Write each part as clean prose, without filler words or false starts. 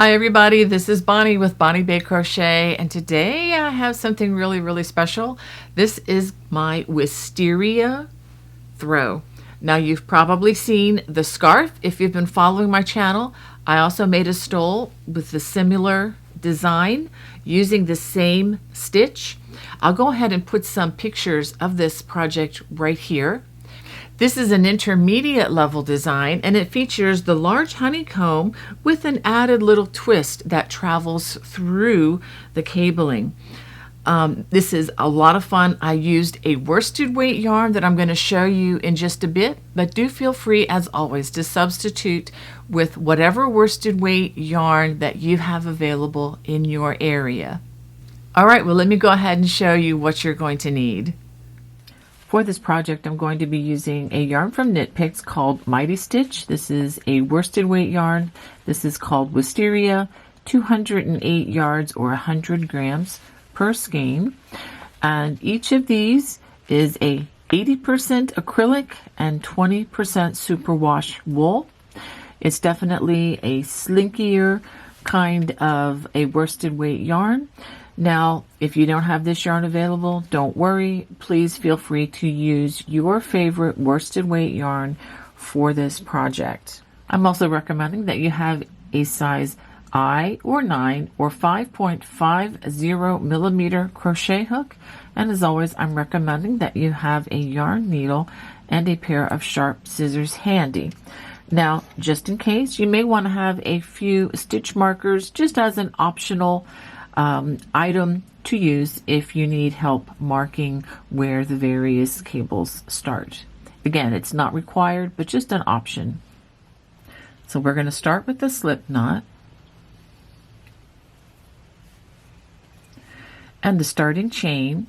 Hi everybody, this is Bonnie with Bonnie Bay Crochet, and today I have something really special. This is my Wisteria throw. Now you've probably seen the scarf if you've been following my channel. I also made a stole with the similar design using the same stitch. I'll go ahead and put some pictures of this project right here. This is an intermediate level design, and it features the large honeycomb with an added little twist that travels through the cabling. This is a lot of fun. I used a worsted weight yarn that I'm going to show you in just a bit, but do feel free, as always, to substitute with whatever worsted weight yarn that you have available in your area. All right, well, let me go ahead and show you what you're going to need. For this project, I'm going to be using a yarn from Knit Picks called Mighty Stitch. This is a worsted weight yarn. This is called Wisteria, 208 yards or 100 grams per skein. And each of these is a 80% acrylic and 20% superwash wool. It's definitely a slinkier kind of a worsted weight yarn. Now, if you don't have this yarn available, don't worry. Please feel free to use your favorite worsted weight yarn for this project. I'm also recommending that you have a size I or 9 or 5.50 millimeter crochet hook. And as always, I'm recommending that you have a yarn needle and a pair of sharp scissors handy. Now, just in case, you may want to have a few stitch markers just as an optional item to use if you need help marking where the various cables start. Again, it's not required, but just an option. So we're going to start with the slip knot and the starting chain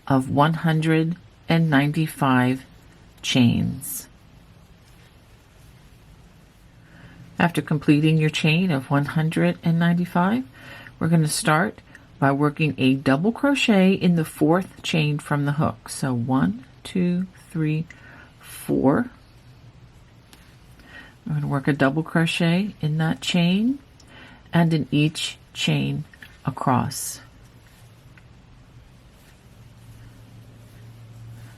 of 195 chains. After completing your chain of 195, we're going to start by working a double crochet in the fourth chain from the hook. So 1, 2, 3, 4. We're going to work a double crochet in that chain and in each chain across.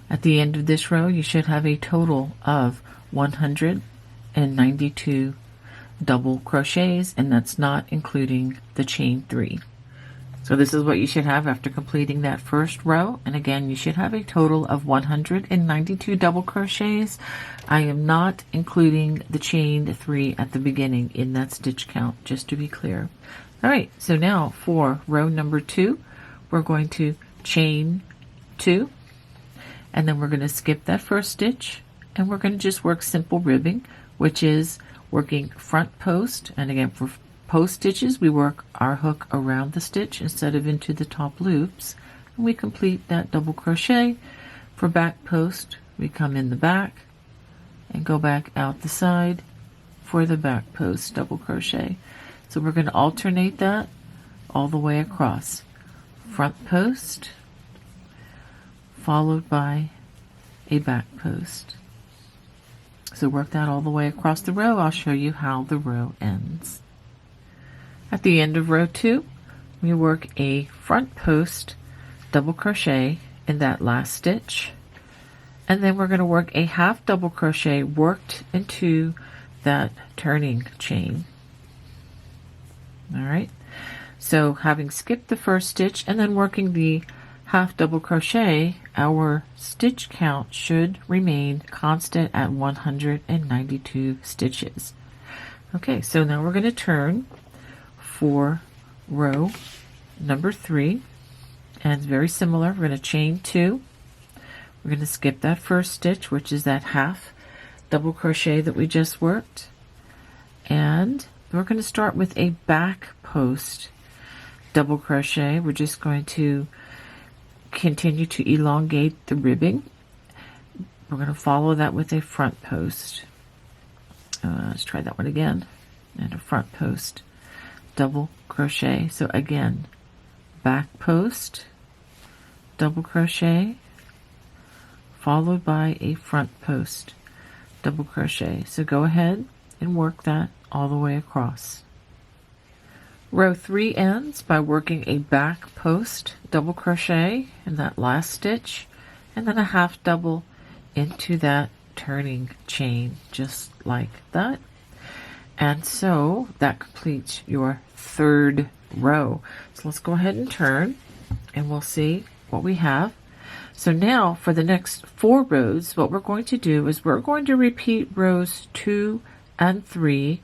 At the end of this row, you should have a total of 192 double crochets, and that's not including the chain 3. So this is what you should have after completing that first row, and again you should have a total of 192 double crochets. I am not including the chain 3 at the beginning in that stitch count, just to be clear. Alright, so now for row number 2, we're going to chain 2, and then we're going to skip that first stitch, and we're going to just work simple ribbing, which is working front post. And again, for post stitches, we work our hook around the stitch instead of into the top loops, and we complete that double crochet. For back post, we come in the back and go back out the side for the back post double crochet. So we're going to alternate that all the way across. Front post followed by a back post. So work that all the way across the row. I'll show you how the row ends. At the end of row 2, we work a front post double crochet in that last stitch, and then we're going to work a half double crochet worked into that turning chain. Alright, so having skipped the first stitch and then working the half double crochet, our stitch count should remain constant at 192 stitches. Okay, so now we're going to turn for row number 3, and it's very similar. We're going to chain 2. We're going to skip that first stitch, which is that half double crochet that we just worked, and we're going to start with a back post double crochet. We're just going to continue to elongate the ribbing. We're going to follow that with a front post. Let's try that one again. And a front post double crochet. So again, back post double crochet followed by a front post double crochet. So go ahead and work that all the way across. Row 3 ends by working a back post double crochet in that last stitch and then a half double into that turning chain, just like that. And so that completes your third row. So let's go ahead and turn and we'll see what we have. So now for the next 4 rows, what we're going to do is we're going to repeat rows 2 and 3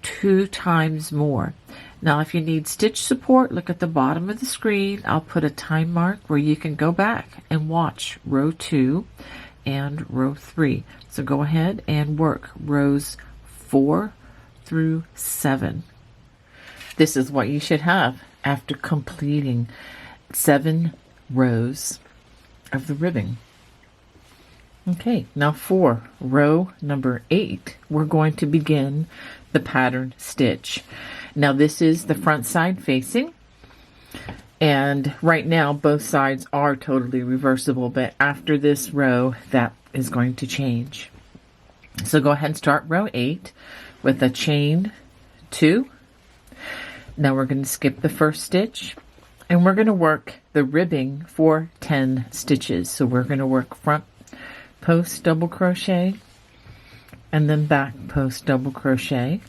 2 times more. Now if you need stitch support, look at the bottom of the screen. I'll put a time mark where you can go back and watch row 2 and row 3. So go ahead and work rows 4 through 7. This is what you should have after completing 7 rows of the ribbing. Okay, now for row number 8, we're going to begin the pattern stitch. Now this is the front side facing, and right now both sides are totally reversible, but after this row that is going to change. So go ahead and start row 8 with a chain 2. Now we're going to skip the first stitch and we're going to work the ribbing for 10 stitches. So we're going to work front post double crochet and then back post double crochet,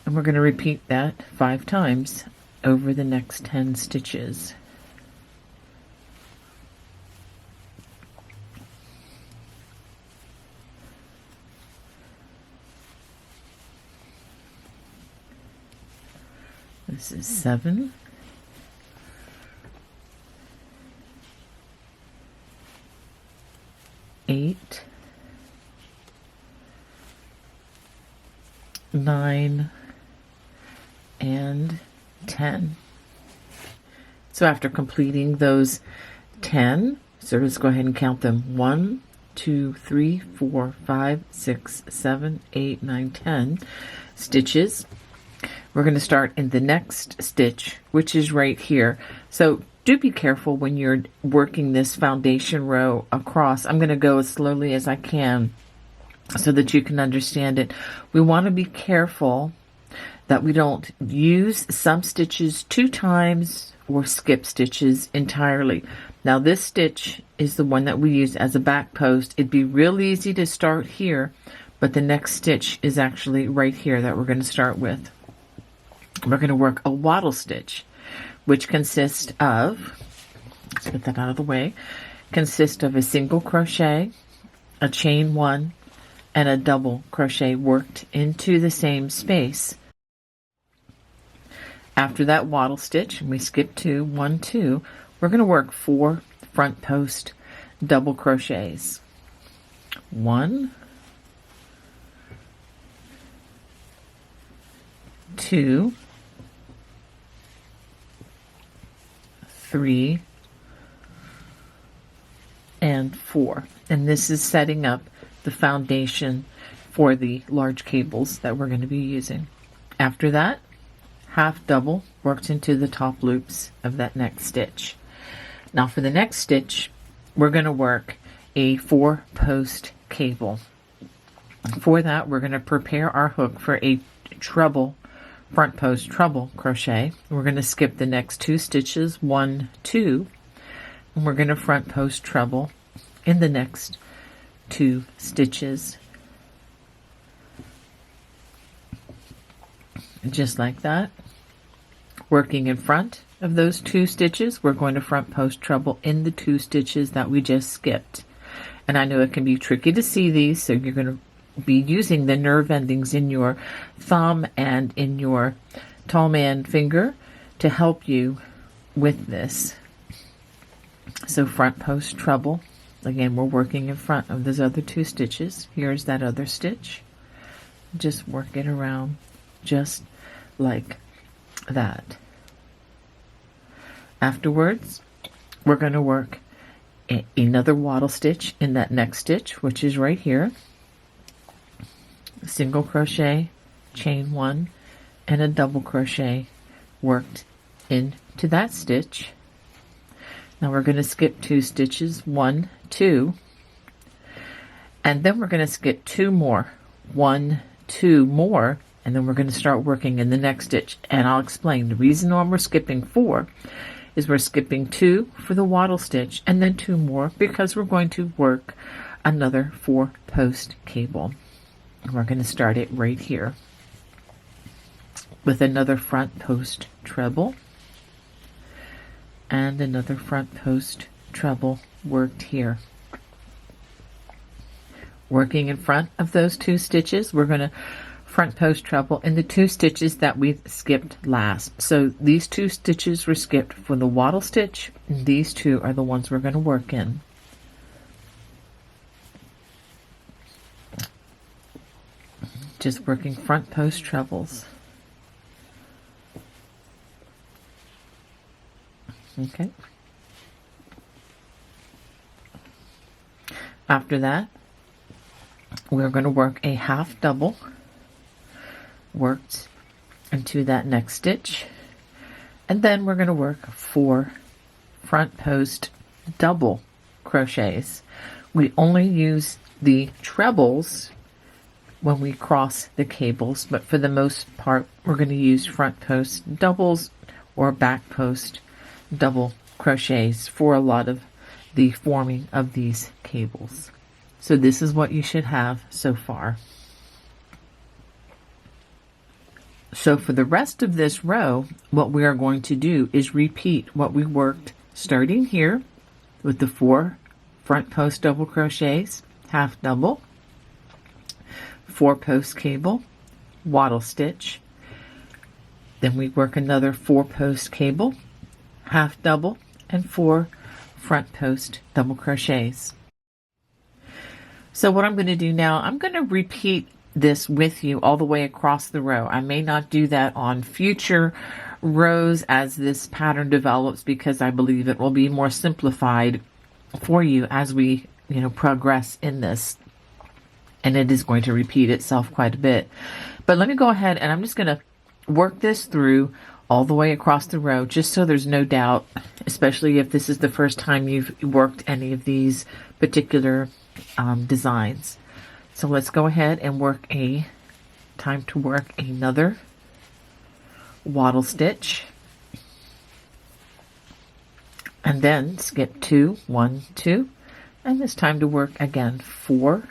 and we're going to repeat that 5 times over the next 10 stitches. This is 7, 8, 9, and 10. So after completing those 10, so let's go ahead and count them. 1, 2, 3, 4, 5, 6, 7, 8, 9, 10 stitches. We're going to start in the next stitch, which is right here. So do be careful when you're working this foundation row across. I'm going to go as slowly as I can so that you can understand it. We want to be careful that we don't use some stitches 2 times or skip stitches entirely. Now this stitch is the one that we use as a back post. It'd be real easy to start here, but the next stitch is actually right here that we're going to start with. We're going to work a wattle stitch, which consists of, let's get that out of the way, consists of a single crochet, a chain 1, and a double crochet worked into the same space. After that wattle stitch, and we skip 2, 1, 2, we're going to work 4 front post double crochets. 1, 2, 3, and 4. And this is setting up the foundation for the large cables that we're going to be using. After that, half double worked into the top loops of that next stitch. Now for the next stitch, we're going to work a 4 post cable. For that, we're going to prepare our hook for a treble front post treble crochet. We're going to skip the next 2 stitches, 1, 2, and we're going to front post treble in the next 2 stitches, just like that. Working in front of those 2 stitches, we're going to front post treble in the 2 stitches that we just skipped. And I know it can be tricky to see these, so you're going to be using the nerve endings in your thumb and in your tall man finger to help you with this. So front post treble, again, we're working in front of those other 2 stitches. Here's that other stitch. Just work it around just like that. Afterwards, we're going to work another wattle stitch in that next stitch, which is right here. Single crochet, chain 1, and a double crochet worked into that stitch. Now we're going to skip 2 stitches, 1, 2, and then we're going to skip 2 more, 1, 2 more and then we're going to start working in the next stitch. And I'll explain the reason why we're skipping 4 is we're skipping 2 for the wattle stitch and then 2 more because we're going to work another 4-post cable. And we're going to start it right here with another front post treble and another front post treble worked here. Working in front of those 2 stitches, we're going to front post treble in the 2 stitches that we skipped last. So these 2 stitches were skipped for the wattle stitch, and these 2 are the ones we're going to work in. Just working front post trebles. Okay. After that, we're going to work a half double worked into that next stitch, and then we're going to work 4 front post double crochets. We only use the trebles when we cross the cables, but for the most part we're going to use front post doubles or back post double crochets for a lot of the forming of these cables. So this is what you should have so far. So for the rest of this row, what we are going to do is repeat what we worked starting here with the 4 front post double crochets, half double, 4 post cable, wattle stitch. Then we work another 4 post cable, half double, and 4 front post double crochets. So what I'm going to do now, I'm going to repeat this with you all the way across the row. I may not do that on future rows as this pattern develops because I believe it will be more simplified for you as we progress in this, and it is going to repeat itself quite a bit. But let me go ahead and I'm just going to work this through all the way across the row just so there's no doubt, especially if this is the first time you've worked any of these particular designs. So let's go ahead and work time to work another wattle stitch, and then skip 2, 1, 2, and it's time to work again 4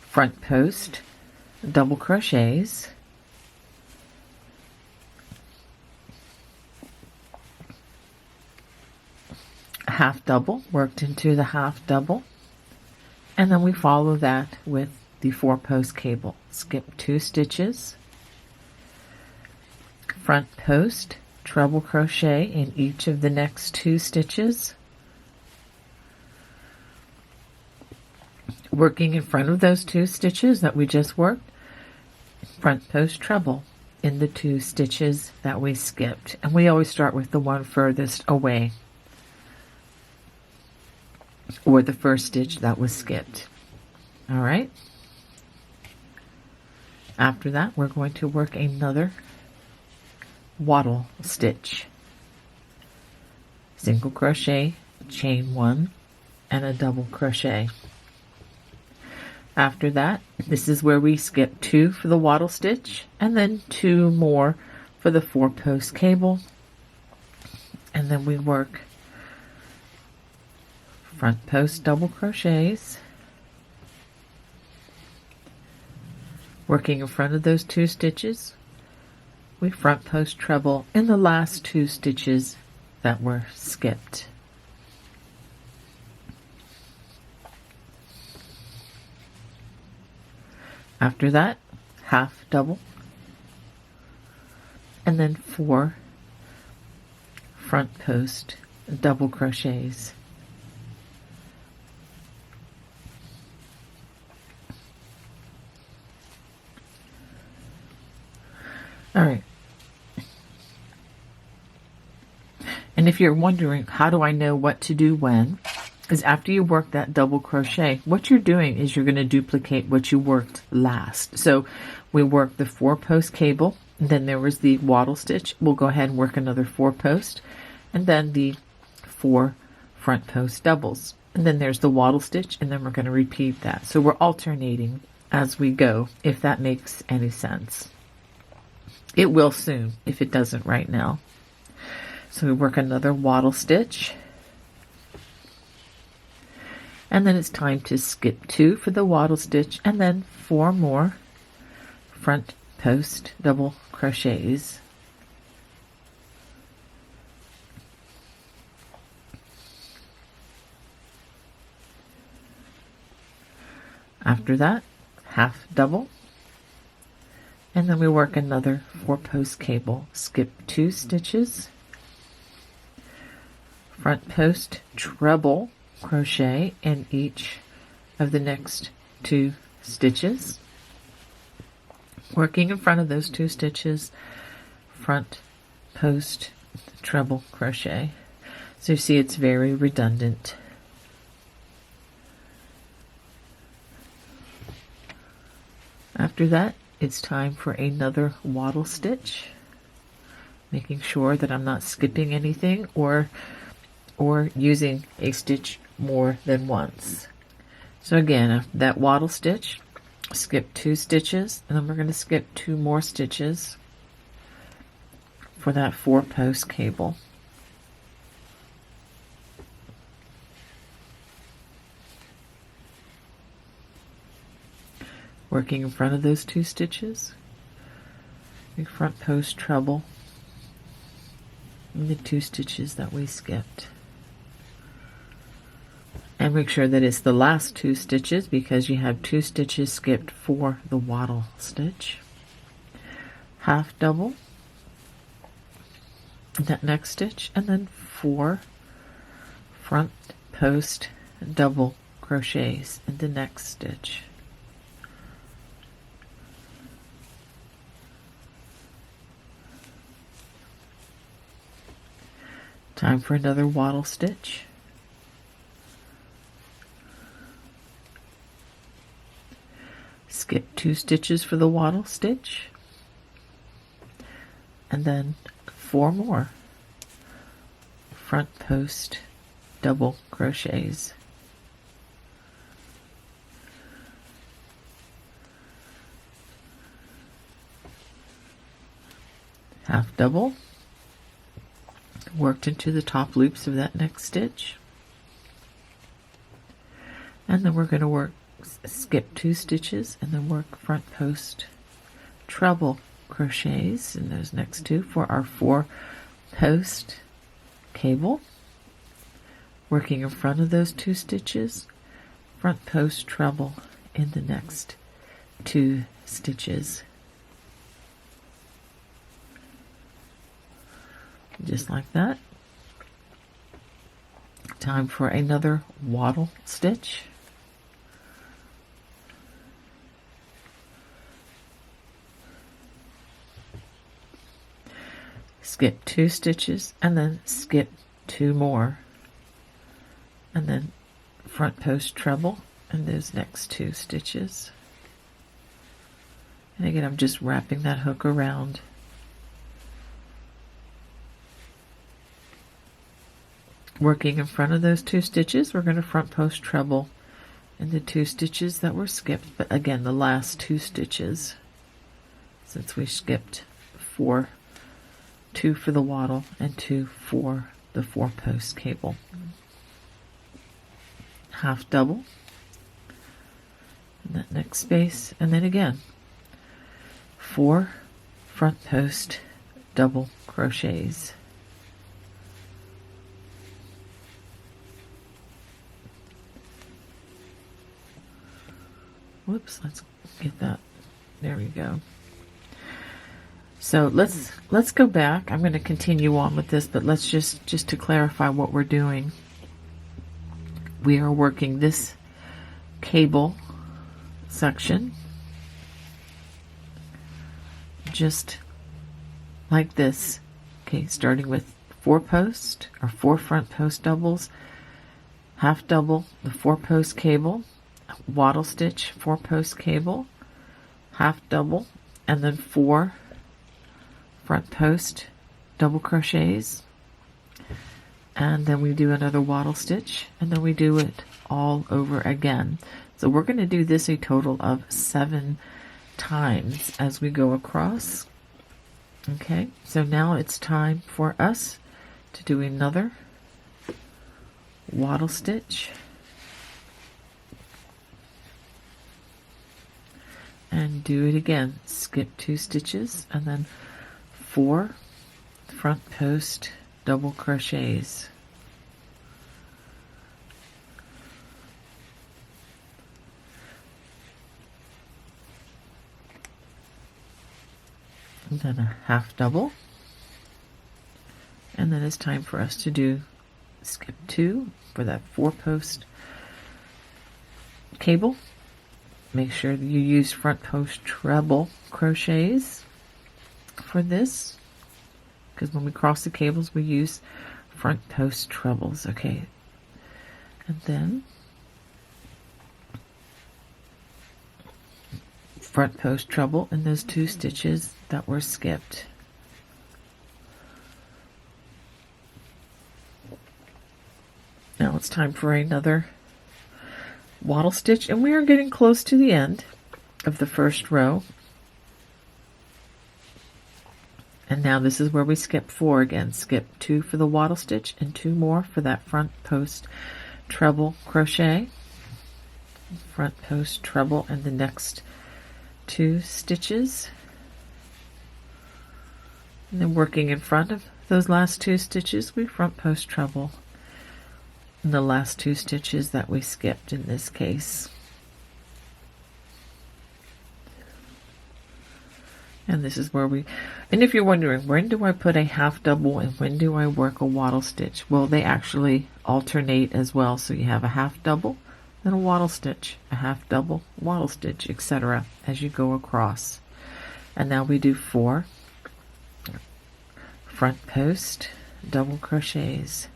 front post double crochets, half double worked into the half double, and then we follow that with the 4 post cable. Skip 2 stitches, front post treble crochet in each of the next 2 stitches, working in front of those 2 stitches that we just worked, front post treble in the 2 stitches that we skipped, and we always start with the one furthest away, or the first stitch that was skipped. All right. After that, we're going to work another wattle stitch, single crochet, chain 1, and a double crochet. After that, this is where we skip 2 for the wattle stitch and then 2 more for the 4 post cable, and then we work front post double crochets, working in front of those 2 stitches. We front post treble in the last 2 stitches that were skipped. After that, half double, and then 4 front post double crochets. All right. And if you're wondering, how do I know what to do when? Is after you work that double crochet, what you're doing is you're going to duplicate what you worked last. So we worked the 4 post cable, and then there was the wattle stitch. We'll go ahead and work another 4 post, and then the 4 front post doubles. And then there's the wattle stitch, and then we're going to repeat that. So we're alternating as we go, if that makes any sense. It will soon if it doesn't right now. So we work another wattle stitch, and then it's time to skip 2 for the wattle stitch, and then 4 more front post double crochets. After that, half double, and then we work another 4 post cable, skip 2 stitches, front post treble crochet in each of the next 2 stitches, working in front of those 2 stitches, front post treble crochet. So you see it's very redundant. After that, it's time for another wattle stitch, making sure that I'm not skipping anything or using a stitch more than once. So again, after that wattle stitch, skip 2 stitches, and then we're going to skip 2 more stitches for that 4 post cable. Working in front of those 2 stitches, we front post treble in the 2 stitches that we skipped. And make sure that it's the last 2 stitches, because you have 2 stitches skipped for the wattle stitch. Half double in that next stitch, and then 4 front post double crochets in the next stitch. Time for another wattle stitch. Skip 2 stitches for the wattle stitch, and then 4 more front post double crochets. Half double, worked into the top loops of that next stitch, and then we're going to skip 2 stitches and then work front post treble crochets in those next 2 for our 4 post cable, working in front of those 2 stitches, front post treble in the next 2 stitches, just like that. Time for another wattle stitch. Skip 2 stitches and then skip 2 more, and then front post treble in those next 2 stitches. And again, I'm just wrapping that hook around. Working in front of those 2 stitches, we're going to front post treble in the 2 stitches that were skipped, but again, the last 2 stitches, since we skipped 2 for the wattle and 2 for the 4 post cable. Half double in that next space, and then again 4 front post double crochets. Whoops, let's get that. There we go. So let's go back. I'm going to continue on with this, but let's just to clarify what we're doing. We are working this cable section just like this. Okay, starting with 4 post or 4 front post doubles, half double the 4 post cable, wattle stitch 4 post cable, half double, and then 4 front post double crochets, and then we do another wattle stitch, and then we do it all over again. So we're going to do this a total of 7 times as we go across. Okay, so now it's time for us to do another wattle stitch. And do it again. Skip 2 stitches and then 4 front post double crochets. And then a half double. And then it's time for us to do skip 2 for that 4-post cable. Make sure that you use front post treble crochets for this, because when we cross the cables we use front post trebles. Okay, and then front post treble in those 2 stitches that were skipped. Now it's time for another wattle stitch, and we are getting close to the end of the first row. And now this is where we skip 4 again. Skip 2 for the wattle stitch and 2 more for that front post treble crochet. Front post treble and the next 2 stitches. And then working in front of those last 2 stitches, we front post treble the last 2 stitches that we skipped in this case. And this is where and if you're wondering, when do I put a half double and when do I work a wattle stitch? Well, they actually alternate as well. So you have a half double, then a wattle stitch, a half double, wattle stitch, etc. as you go across. And now we do 4 front post double crochets.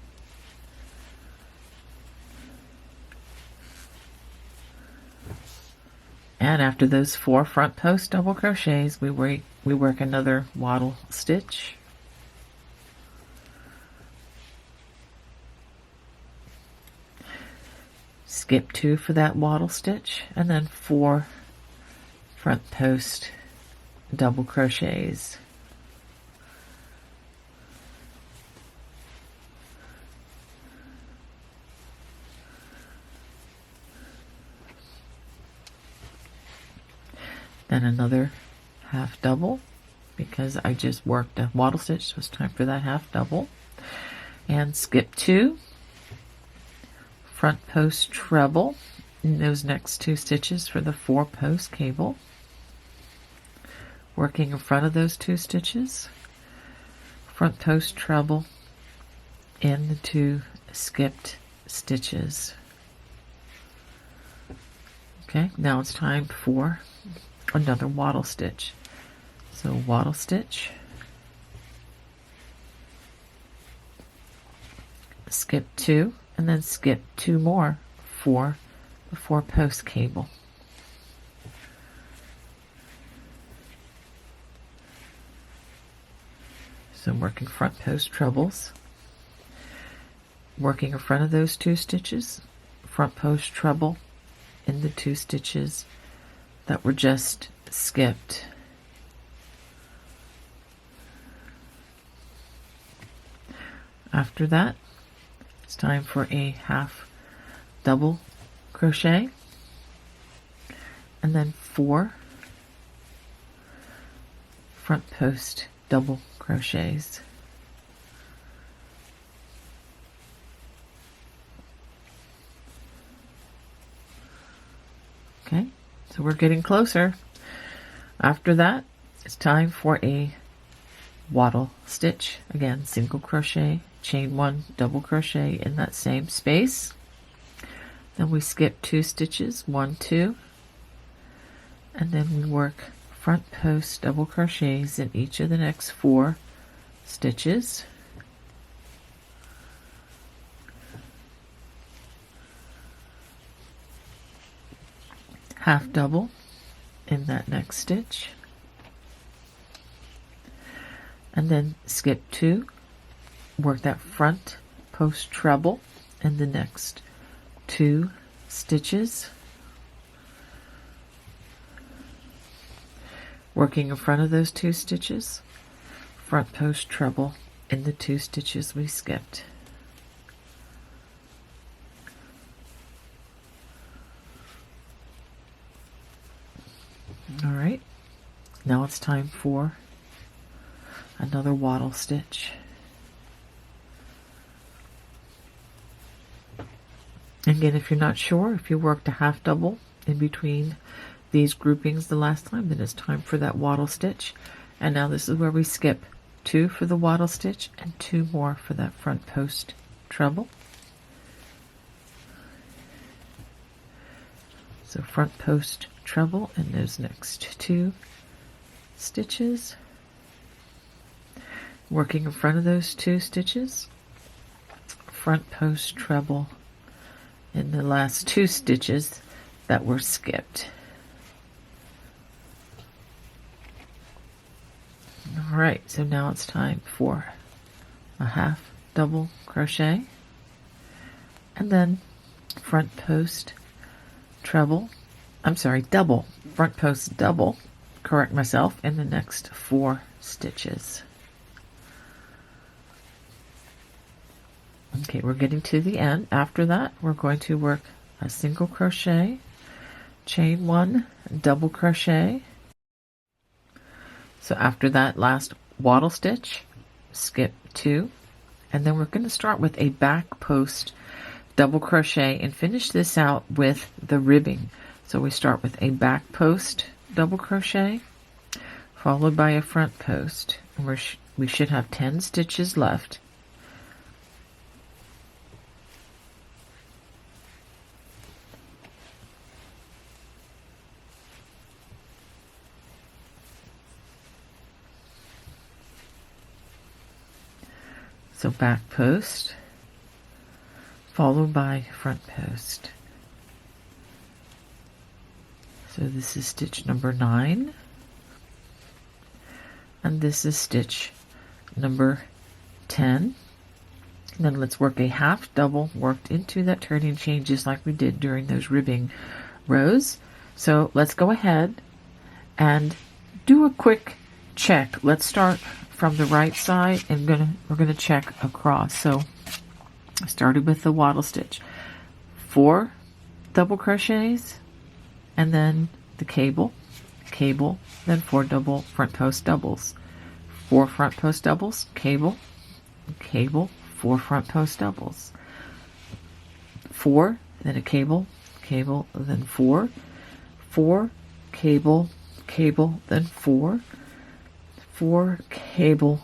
And after those 4 front post double crochets, we work another wattle stitch. Skip 2 for that wattle stitch, and then 4 front post double crochets. Then another half double, because I just worked a wattle stitch, so it's time for that half double. And skip 2 front post treble in those next 2 stitches for the 4-post cable. Working in front of those 2 stitches, front post treble in the 2 skipped stitches. Okay, now it's time for another wattle stitch. So wattle stitch, skip 2, and then skip 2 more for the 4-post cable. So working front post trebles, working in front of those 2 stitches, front post treble in the 2 stitches that were just skipped. After that, it's time for a half double crochet and then 4 front post double crochets. Okay, so we're getting closer. After that, it's time for a wattle stitch. Again, single crochet, chain 1, double crochet in that same space. Then we skip 2 stitches, 1, 2, and then we work front post double crochets in each of the next 4 stitches. Half double in that next stitch, and then skip 2, work that front post treble in the next 2 stitches, Working in front of those 2 stitches, front post treble in the 2 stitches we skipped. All right, now it's time for another wattle stitch. Again, if you're not sure, if you worked a half double in between these groupings the last time, then it's time for that wattle stitch. And now this is where we skip 2 for the wattle stitch and 2 more for that front post treble. So front post treble in those next 2 stitches. Working in front of those 2 stitches, front post treble in the last 2 stitches that were skipped. All right, so now it's time for a half double crochet and then front post treble, double, front post double, correct myself, in the next 4 stitches. Okay, we're getting to the end. After that, we're going to work a single crochet, chain 1, double crochet. So after that last wattle stitch, skip 2, and then we're going to start with a back post double crochet and finish this out with the ribbing. So we start with a back post double crochet followed by a front post, and we should have 10 stitches left. So back post followed by front post. So this is stitch number 9, and this is stitch number 10. And then let's work a half double worked into that turning chain just like we did during those ribbing rows. So let's go ahead and do a quick check. Let's start from the right side and we're gonna check across. So I started with the wattle stitch, 4 double crochets, and then the cable, then 4 double front post doubles, 4 front post doubles, cable, 4 front post doubles, 4, then a cable, then 4, cable, then 4, 4 cable, then 4, 4 cable,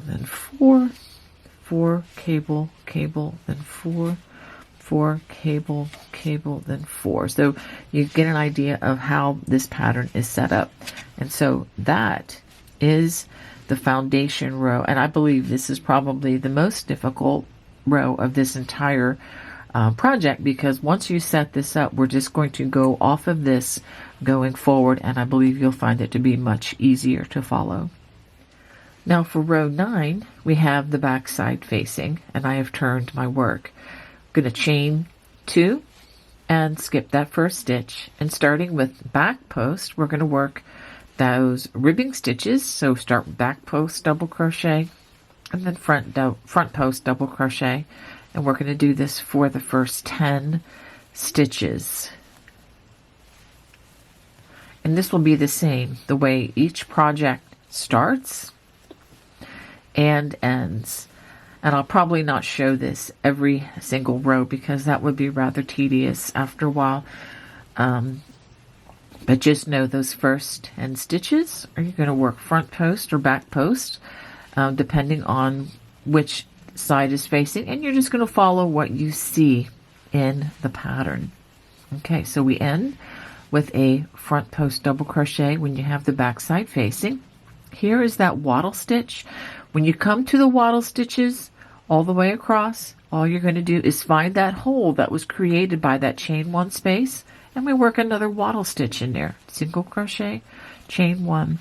then 4, 4 cable, then 4. So you get an idea of how this pattern is set up. And so that is the foundation row. And I believe this is probably the most difficult row of this entire project, because once you set this up, we're just going to go off of this going forward, and I believe you'll find it to be much easier to follow. Now for row 9, we have the back side facing, and I have turned my work. I'm going to chain 2 and skip that first stitch, and starting with back post, we're going to work those ribbing stitches. So start back post double crochet and then front post double crochet, and we're going to do this for the first 10 stitches. And this will be the same the way each project starts and ends. And I'll probably not show this every single row because that would be rather tedious after a while. But just know those first 10 stitches are you going to work front post or back post, depending on which side is facing, and you're just going to follow what you see in the pattern. Okay, so we end with a front post double crochet when you have the back side facing. Here is that wattle stitch. When you come to the wattle stitches all the way across, all you're going to do is find that hole that was created by that chain 1 space, and we work another wattle stitch in there. Single crochet, chain 1,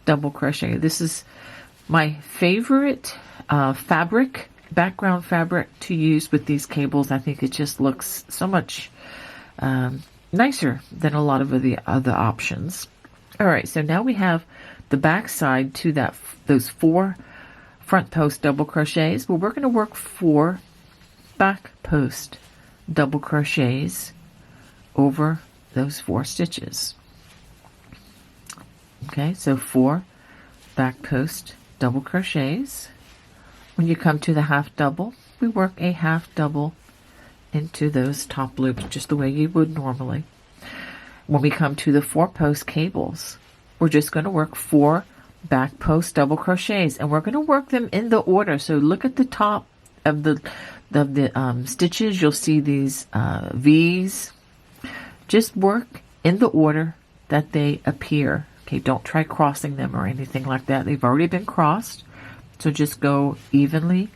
double crochet. This is my favorite background fabric to use with these cables. I think it just looks so much nicer than a lot of the other options. All right, so now we have the back side to those 4 front post double crochets. Well, we're going to work 4 back post double crochets over those 4 stitches. Okay, so 4 back post double crochets. When you come to the half double, we work a half double into those top loops just the way you would normally. When we come to the 4 post cables, we're just going to work 4 back post double crochets, and we're going to work them in the order. So look at the top of the stitches. You'll see these V's. Just work in the order that they appear. Okay, don't try crossing them or anything like that. They've already been crossed, so just go evenly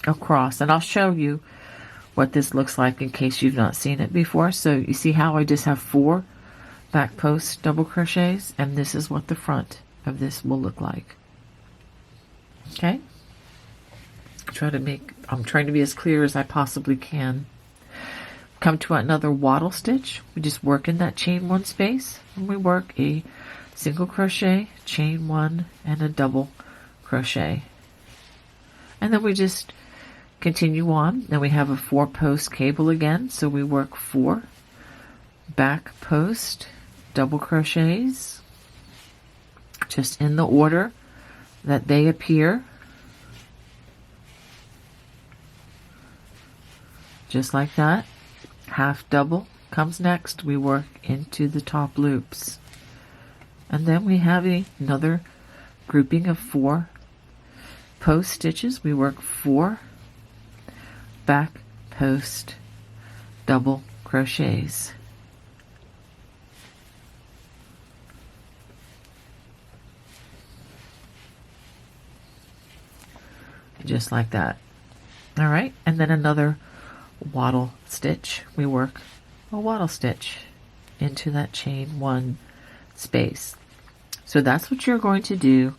across, and I'll show you what this looks like in case you've not seen it before. So you see how I just have 4 back post double crochets, and this is what the front of this will look like. Okay, I'm trying to be as clear as I possibly can. Come to another wattle stitch. We just work in that chain 1 space, and we work a single crochet, chain 1, and a double crochet, and then we just continue on. Then we have a 4 post cable again, so we work 4 back post double crochets just in the order that they appear, just like that. Half double comes next. We work into the top loops, and then we have another grouping of 4 post stitches. We work 4 back post double crochets, just like that. All right, and then another wattle stitch. We work a wattle stitch into that chain 1 space. So that's what you're going to do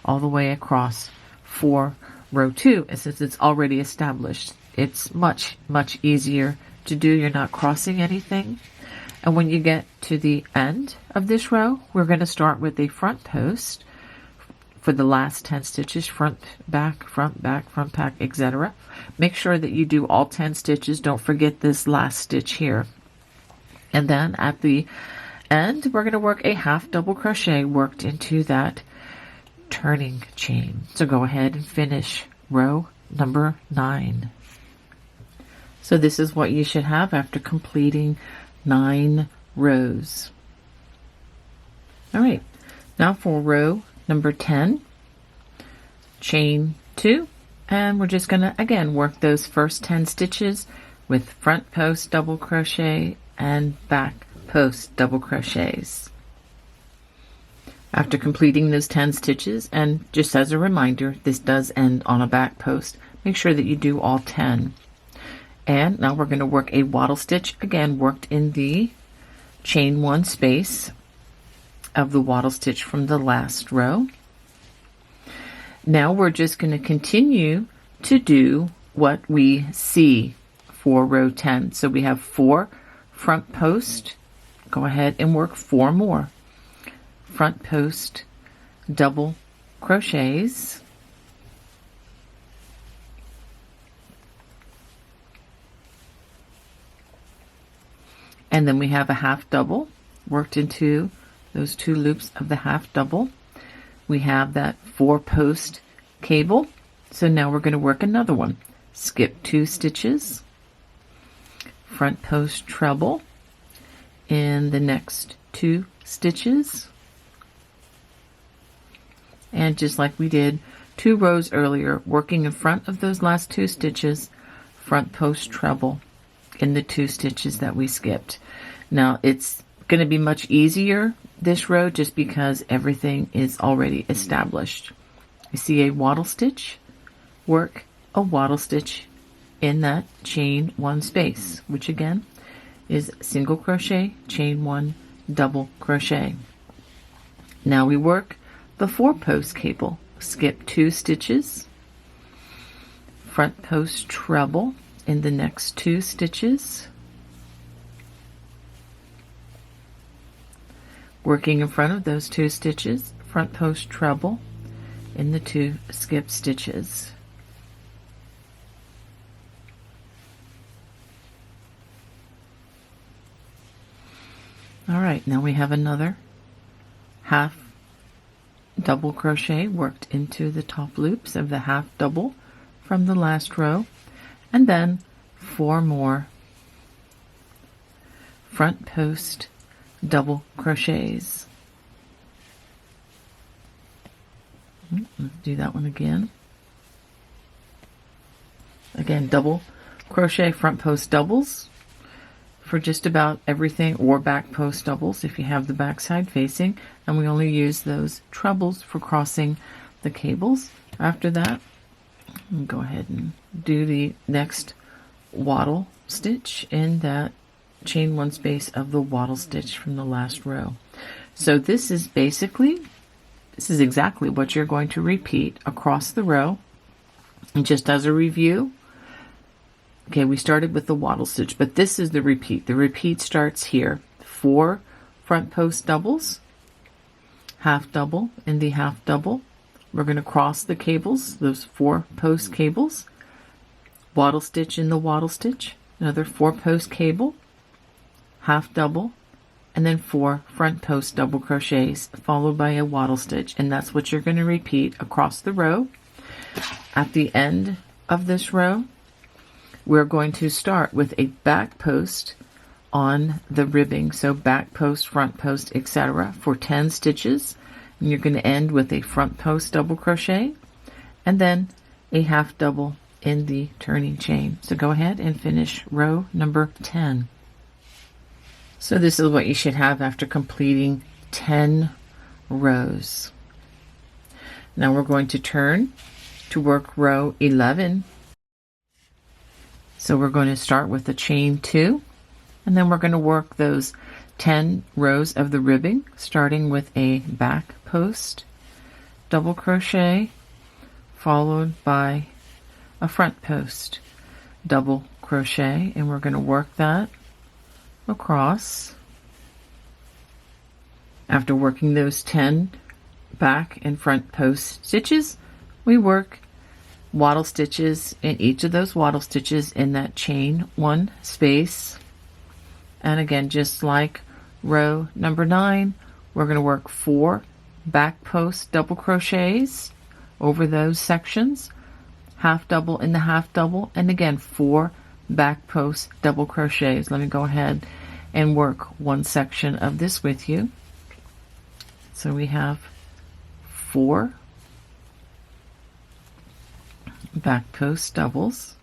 all the way across for row 2. And since it's already established, it's much easier to do. You're not crossing anything. And when you get to the end of this row, we're going to start with a front post for the last 10 stitches, front, back, etc. Make sure that you do all 10 stitches. Don't forget this last stitch here. And then at the end, we're going to work a half double crochet worked into that turning chain. So go ahead and finish row number 9. So this is what you should have after completing 9 rows. All right, now for row number 10, chain 2, and we're just going to again work those first 10 stitches with front post double crochet and back post double crochets. After completing those 10 stitches, and just as a reminder, this does end on a back post, make sure that you do all 10. And now we're going to work a wattle stitch, again worked in the chain 1 space of the wattle stitch from the last row. Now we're just going to continue to do what we see for row 10. So we have 4 front post. Go ahead and work 4 more front post double crochets, and then we have a half double worked into those 2 loops of the half double. We have that 4 post cable, so now we're going to work another one. Skip 2 stitches, front post treble in the next 2 stitches, and just like we did 2 rows earlier, working in front of those last 2 stitches, front post treble in the 2 stitches that we skipped. Now it's going to be much easier this row just because everything is already established. You see a wattle stitch, work a wattle stitch in that chain 1 space, which again is single crochet, chain 1, double crochet. Now we work the 4 post cable. Skip 2 stitches, front post treble in the next 2 stitches. working in front of those 2 stitches, front post treble in the 2 skip stitches. All right, now we have another half double crochet worked into the top loops of the half double from the last row, and then 4 more front post double crochets. Let's do that one again. Again, double crochet front post doubles for just about everything, or back post doubles if you have the back side facing, and we only use those trebles for crossing the cables. After that, I'll go ahead and do the next wattle stitch in that chain 1 space of the wattle stitch from the last row. So this is exactly what you're going to repeat across the row. And just as a review, okay, we started with the wattle stitch, but this is the repeat. The repeat starts here. 4 front post doubles, half double in the half double. We're going to cross the cables, those 4 post cables, wattle stitch in the wattle stitch, another 4 post cable, half double, and then 4 front post double crochets followed by a wattle stitch. And that's what you're going to repeat across the row. At the end of this row, we're going to start with a back post on the ribbing, so back post, front post, etc., for 10 stitches, and you're going to end with a front post double crochet and then a half double in the turning chain. So go ahead and finish row number 10. So this is what you should have after completing 10 rows. Now we're going to turn to work row 11. So we're going to start with a chain 2, and then we're going to work those 10 rows of the ribbing, starting with a back post double crochet followed by a front post double crochet, and we're going to work that across. After working those 10 back and front post stitches, we work wattle stitches in each of those wattle stitches in that chain 1 space. And again, just like row number 9, we're going to work 4 back post double crochets over those sections, half double in the half double, and again 4 back post double crochets. Let me go ahead and work one section of this with you. So we have 4 back post doubles,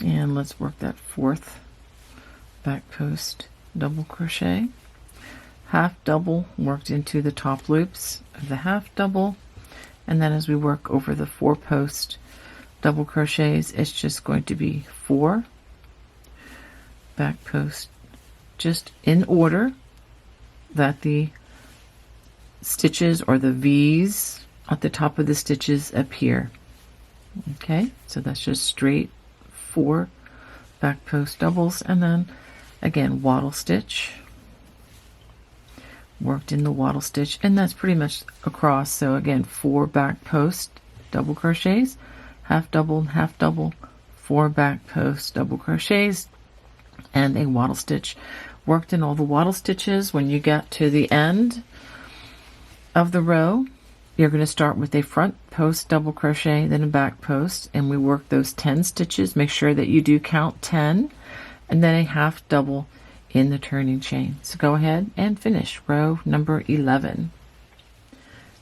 and let's work that 4th back post double crochet, half double worked into the top loops of the half double, and then as we work over the 4 post double crochets, it's just going to be 4 back post, just in order that the stitches or the V's at the top of the stitches appear. Okay, so that's just straight 4 back post doubles, and then again wattle stitch worked in the wattle stitch, and that's pretty much across. So again 4 back post double crochets, half double and half double, 4 back post double crochets, and a wattle stitch worked in all the wattle stitches. When you get to the end of the row, you're going to start with a front post double crochet, then a back post, and we work those 10 stitches. Make sure that you do count 10, and then a half double in the turning chain. So go ahead and finish row number 11.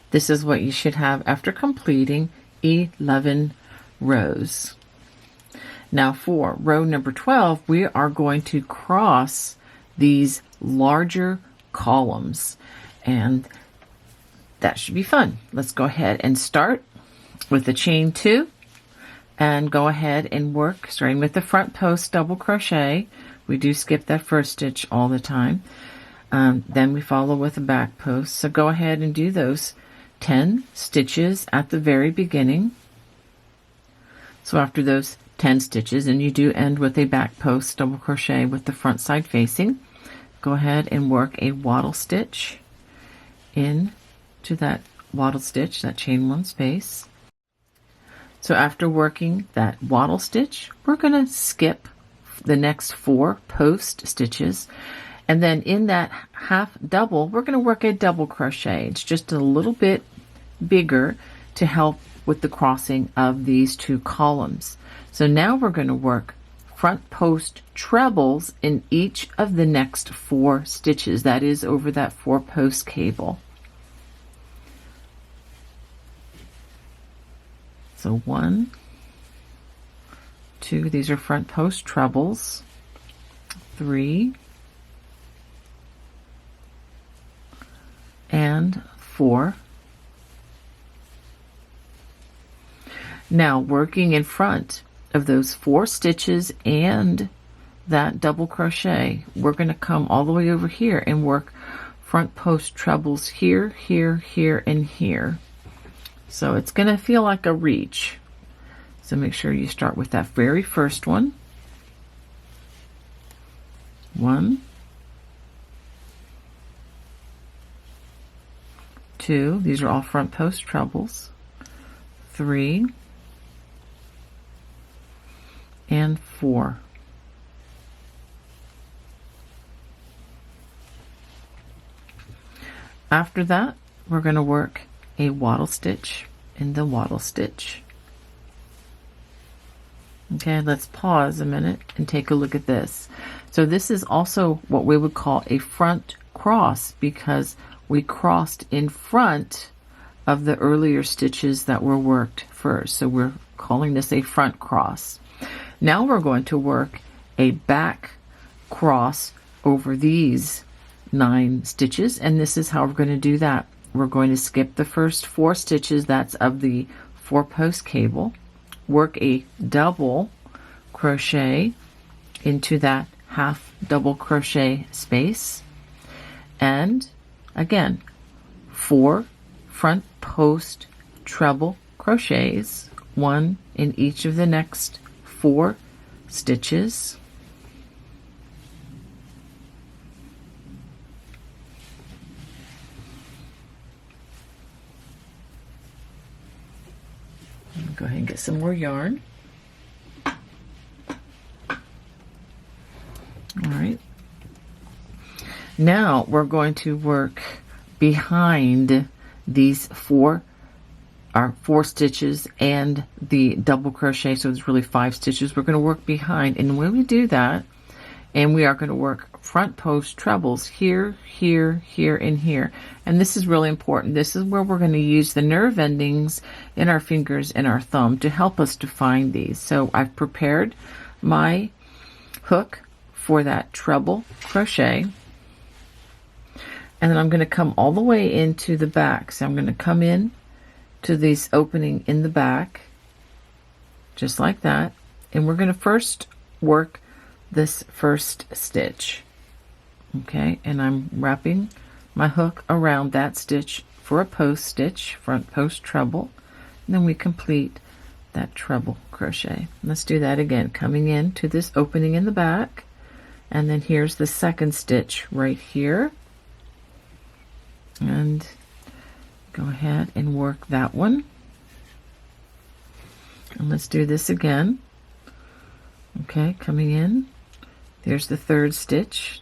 This is what you should have after completing 11 rows. Now for row number 12, we are going to cross these larger columns, and that should be fun. Let's go ahead and start with the chain 2 and go ahead and work starting with the front post double crochet. We do skip that first stitch all the time. Then we follow with a back post. So go ahead and do those 10 stitches at the very beginning. So after those 10 stitches, and you do end with a back post double crochet with the front side facing, go ahead and work a wattle stitch in to that wattle stitch, that chain 1 space. So after working that wattle stitch, we're going to skip the next 4 post stitches, and then in that half double we're going to work a double crochet. It's just a little bit bigger to help with the crossing of these 2 columns. So now we're going to work front post trebles in each of the next 4 stitches, that is over that 4 post cable. So 1, 2, these are front post trebles, 3, and 4. Now working in front of those 4 stitches and that double crochet, we're going to come all the way over here and work front post trebles here, here, here, and here. So it's going to feel like a reach. So make sure you start with that very first one. 1, 2, these are all front post trebles, 3, and 4. After that, we're going to work a wattle stitch in the wattle stitch. Okay, let's pause a minute and take a look at this. So this is also what we would call a front cross, because we crossed in front of the earlier stitches that were worked first. So we're calling this a front cross. Now we're going to work a back cross over these 9 stitches, and this is how we're going to do that. We're going to skip the first 4 stitches, that's of the 4 post cable, work a double crochet into that half double crochet space, and again 4 front post treble crochets, 1 in each of the next 4 stitches. Go ahead and get some more yarn. All right. Now we're going to work behind these 4 stitches and the double crochet, so it's really 5 stitches. We're going to work behind, and when we do that, and we are going to work front post trebles here, here, here, and here. And this is really important. This is where we're going to use the nerve endings in our fingers and our thumb to help us to find these. So I've prepared my hook for that treble crochet, and then I'm going to come all the way into the back. So I'm going to come in to this opening in the back, just like that, and we're going to first work this first stitch. Okay, and I'm wrapping my hook around that stitch for a post stitch, front post treble, and then we complete that treble crochet. Let's do that again, coming in to this opening in the back, and then here's the second stitch right here, and go ahead and work that one, and let's do this again. Okay, coming in, there's the third stitch,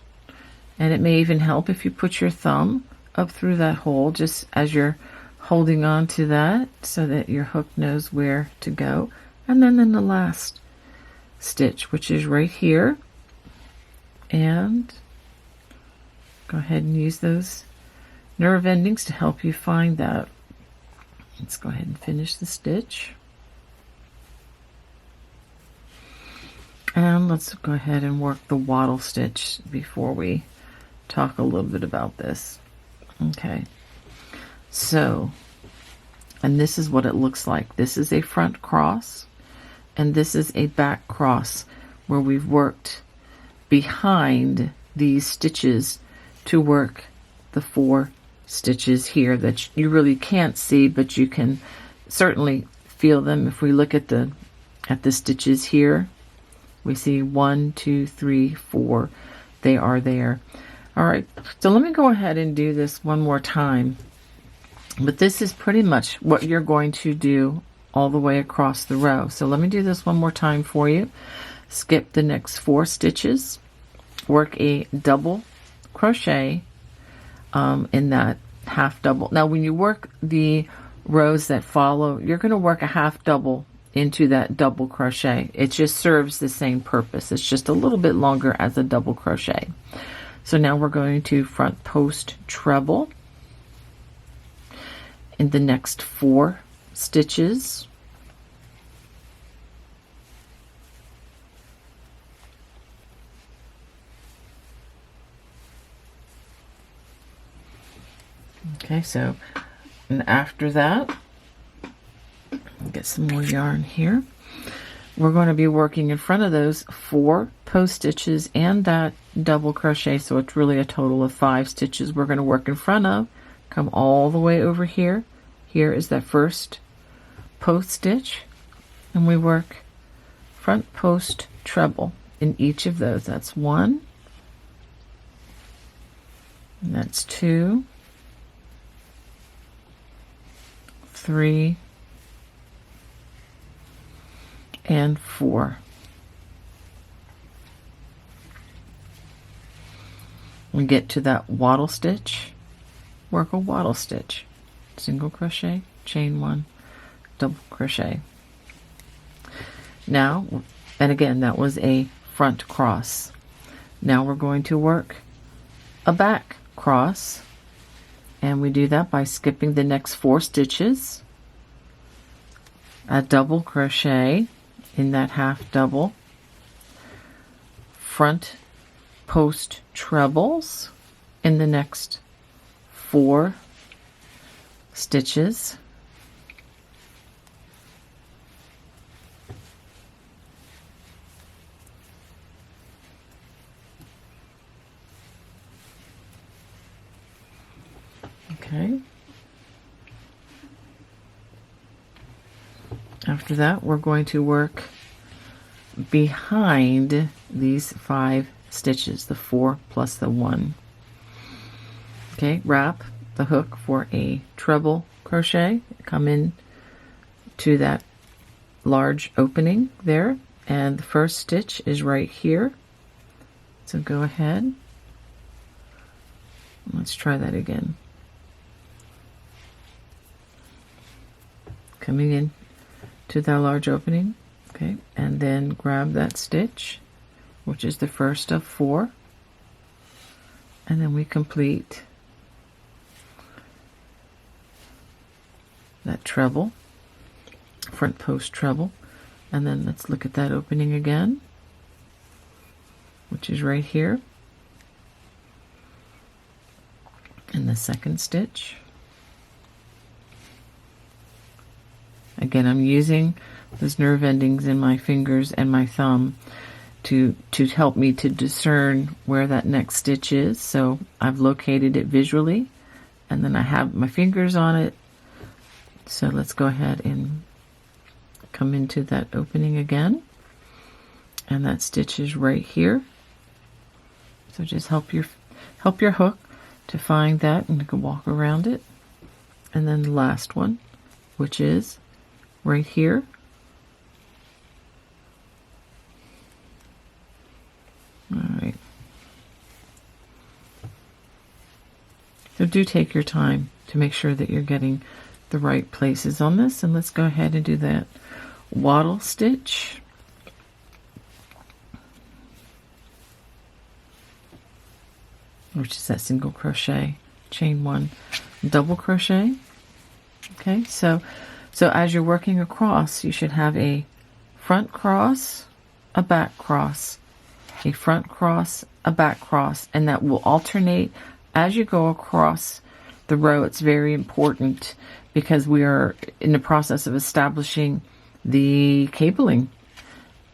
and it may even help if you put your thumb up through that hole just as you're holding on to that so that your hook knows where to go. And then in the last stitch, which is right here, and go ahead and use those nerve endings to help you find that. Let's go ahead and finish the stitch. And let's go ahead and work the wattle stitch before we talk a little bit about this. Okay, so, and this is what it looks like. This is a front cross, and this is a back cross where we've worked behind these stitches to work the 4 stitches here that you really can't see, but you can certainly feel them. If we look at the stitches here, we see 1, 2, 3, 4. They are there. All right, so let me go ahead and do this one more time. But this is pretty much what you're going to do all the way across the row. So let me do this one more time for you. Skip the next 4 stitches, work a double crochet in that half double. Now when you work the rows that follow, you're going to work a half double into that double crochet. It just serves the same purpose. It's just a little bit longer as a double crochet. So now we're going to front post treble in the next 4 stitches. Okay, so, and after that, get some more yarn here. We're going to be working in front of those 4 post stitches and that double crochet, so it's really a total of 5 stitches we're going to work in front of. Come all the way over here. Here is that first post stitch, and we work front post treble in each of those. That's 1, and that's 2, 3, and 4. We get to that wattle stitch, work a wattle stitch, single crochet, chain 1, double crochet. Now, and again, that was a front cross. Now we're going to work a back cross, and we do that by skipping the next 4 stitches, a double crochet in that half double, front post trebles in the next 4 stitches, okay. After that, we're going to work behind these 5 stitches, the 4 plus the 1. Okay, wrap the hook for a treble crochet, come in to that large opening there, and the first stitch is right here. So go ahead. Let's try that again. Coming in to that large opening, okay, and then grab that stitch, which is the first of 4, and then we complete that treble, front post treble, and then let's look at that opening again, which is right here, and the second stitch. Again, I'm using those nerve endings in my fingers and my thumb to help me to discern where that next stitch is. So I've located it visually, and then I have my fingers on it. So let's go ahead and come into that opening again, and that stitch is right here. So just help your hook to find that, and you can walk around it. And then the last one, which is right here. All right. So do take your time to make sure that you're getting the right places on this, and let's go ahead and do that wattle stitch. Which is that single crochet, chain 1, double crochet. Okay, so as you're working across, you should have a front cross, a back cross, a front cross, a back cross, and that will alternate as you go across the row. It's very important because we are in the process of establishing the cabling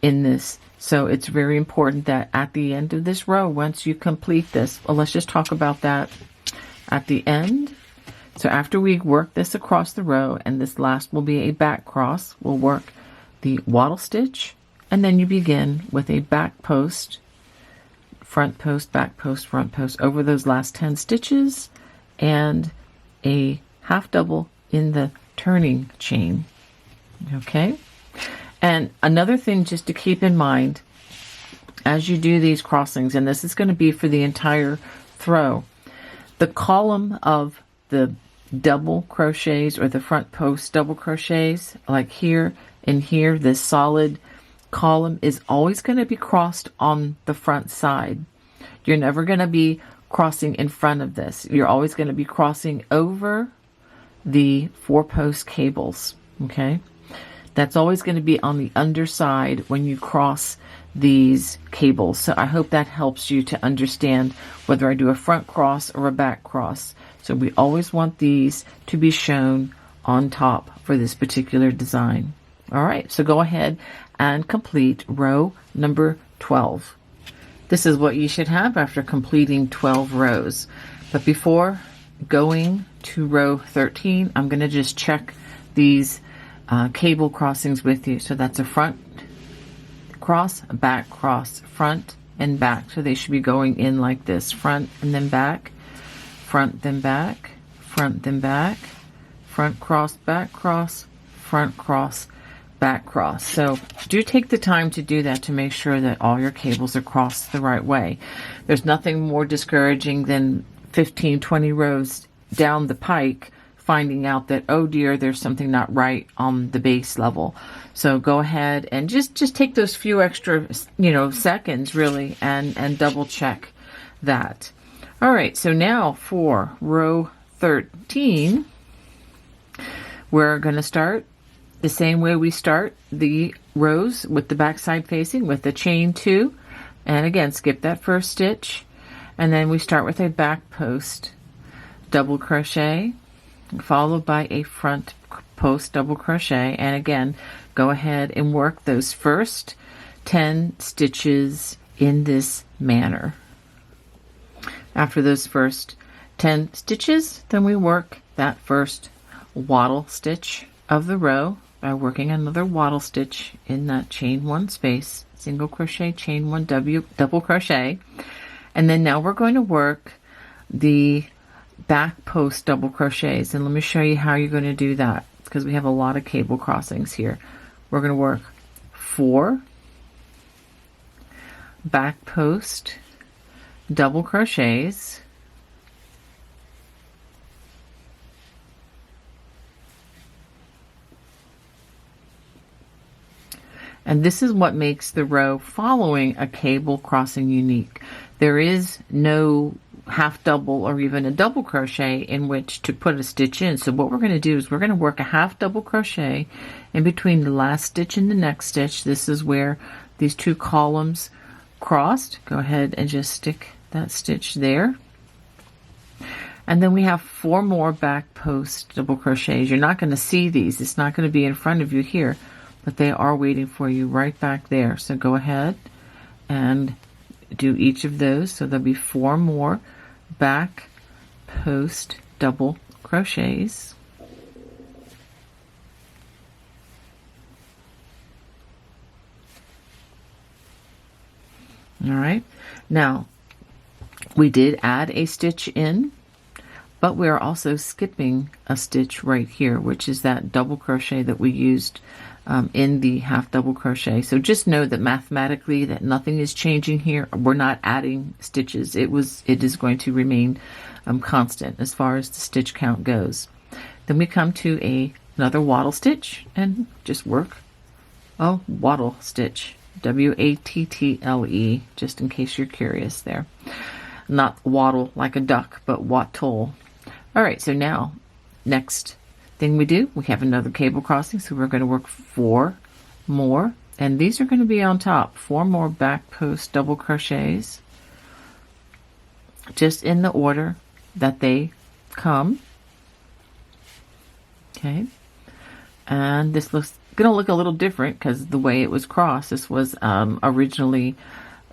in this. So it's very important that at the end of this row, once you complete this, well, let's just talk about that at the end. So after we work this across the row, and this last will be a back cross, we'll work the wattle stitch, and then you begin with a back post front post, back post, front post over those last 10 stitches, and a half double in the turning chain. Okay, and another thing just to keep in mind as you do these crossings, and this is going to be for the entire throw, the column of the double crochets or the front post double crochets, like here and here, this solid column is always going to be crossed on the front side. You're never going to be crossing in front of this. You're always going to be crossing over the 4-post cables. Okay, that's always going to be on the underside when you cross these cables. So I hope that helps you to understand whether I do a front cross or a back cross. So we always want these to be shown on top for this particular design. All right, so go ahead and complete row number 12. This is what you should have after completing 12 rows. But before going to row 13, I'm going to just check these cable crossings with you. So that's a front cross, a back cross, front and back. So they should be going in like this: front and then back, front then back, front then back, front cross, back cross, front cross, back cross. So do take the time to do that to make sure that all your cables are crossed the right way. There's nothing more discouraging than 15, 20 rows down the pike finding out that, oh dear, there's something not right on the base level. So go ahead and just take those few extra, seconds really, and double check that. All right, so now for row 13, we're going to start the same way we start the rows, with the back side facing, with the chain 2, and again skip that first stitch, and then we start with a back post double crochet followed by a front post double crochet, and again go ahead and work those first 10 stitches in this manner. After those first 10 stitches, then we work that first waddle stitch of the row by working another waddle stitch in that chain 1 space, single crochet, chain 1, double crochet, and then now we're going to work the back post double crochets. And let me show you how you're going to do that, because we have a lot of cable crossings here. We're going to work 4 back post double crochets, and this is what makes the row following a cable crossing unique. There is no half double or even a double crochet in which to put a stitch in. So what we're going to do is we're going to work a half double crochet in between the last stitch and the next stitch. This is where these 2 columns crossed. Go ahead and just stick that stitch there. And then we have 4 more back post double crochets. You're not going to see these. It's not going to be in front of you here, but they are waiting for you right back there. So go ahead and do each of those. So there'll be 4 more back post double crochets. All right, now we did add a stitch in, but we're also skipping a stitch right here, which is that double crochet that we used in the half double crochet. So just know that mathematically that nothing is changing here. We're not adding stitches. It is going to remain constant as far as the stitch count goes. Then we come to another waddle stitch and just work a waddle stitch, W-A-T-T-L-E, just in case you're curious there. Not waddle like a duck, but wattle. All right, so now next thing we do, we have another cable crossing, so we're going to work 4 more, and these are going to be on top. 4 more back post double crochets, just in the order that they come. Okay, and this looks going to look a little different because the way it was crossed. This was originally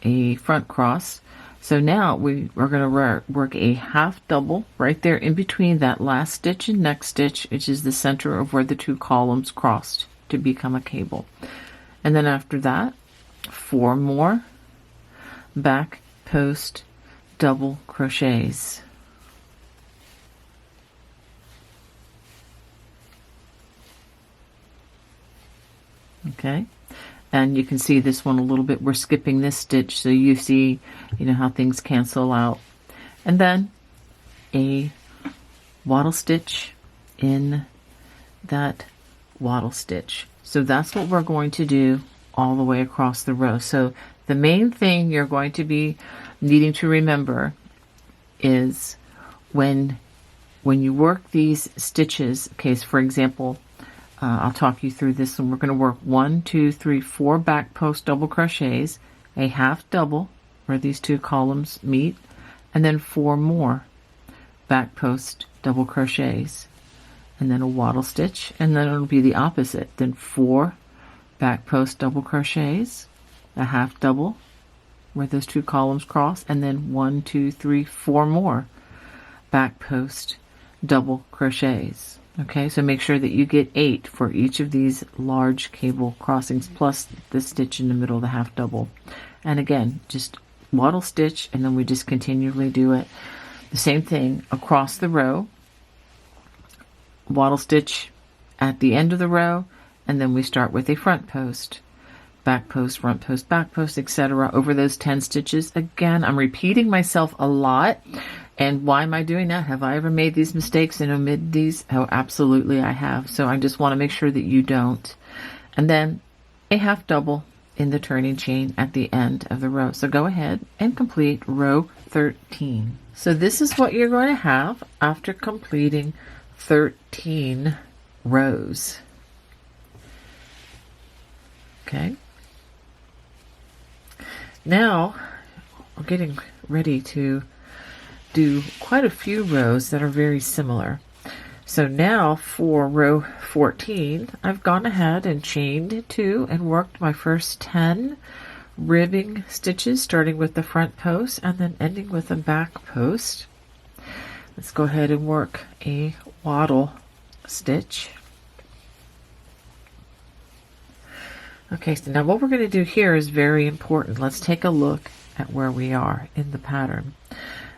a front cross. So now we're going to work a half double right there in between that last stitch and next stitch, which is the center of where the 2 columns crossed to become a cable. And then after that, 4 more back post double crochets. Okay, and you can see this one a little bit, we're skipping this stitch, so you see, you know, how things cancel out. And then a wattle stitch in that wattle stitch. So that's what we're going to do all the way across the row. So the main thing you're going to be needing to remember is when you work these stitches, okay, so for example, I'll talk you through this, and we're going to work 1, 2, 3, 4 back post double crochets, a half double where these two columns meet, and then 4 more back post double crochets, and then a wattle stitch, and then it'll be the opposite, then 4 back post double crochets, a half double where those two columns cross, and then 1, 2, 3, 4 more back post double crochets. Okay, so make sure that you get 8 for each of these large cable crossings, plus the stitch in the middle of the half double. And again, just wattle stitch, and then we just continually do it. The same thing across the row, wattle stitch at the end of the row, and then we start with a front post, back post, front post, back post, etc. over those 10 stitches. Again, I'm repeating myself a lot. And why am I doing that? Have I ever made these mistakes and omitted these? Oh, absolutely I have. So I just want to make sure that you don't. And then a half double in the turning chain at the end of the row. So go ahead and complete row 13. So this is what you're going to have after completing 13 rows. Okay. Now we're getting ready to do quite a few rows that are very similar. So now for row 14, I've gone ahead and chained 2 and worked my first 10 ribbing stitches, starting with the front post and then ending with a back post. Let's go ahead and work a wattle stitch. Okay, so now what we're going to do here is very important. Let's take a look at where we are in the pattern.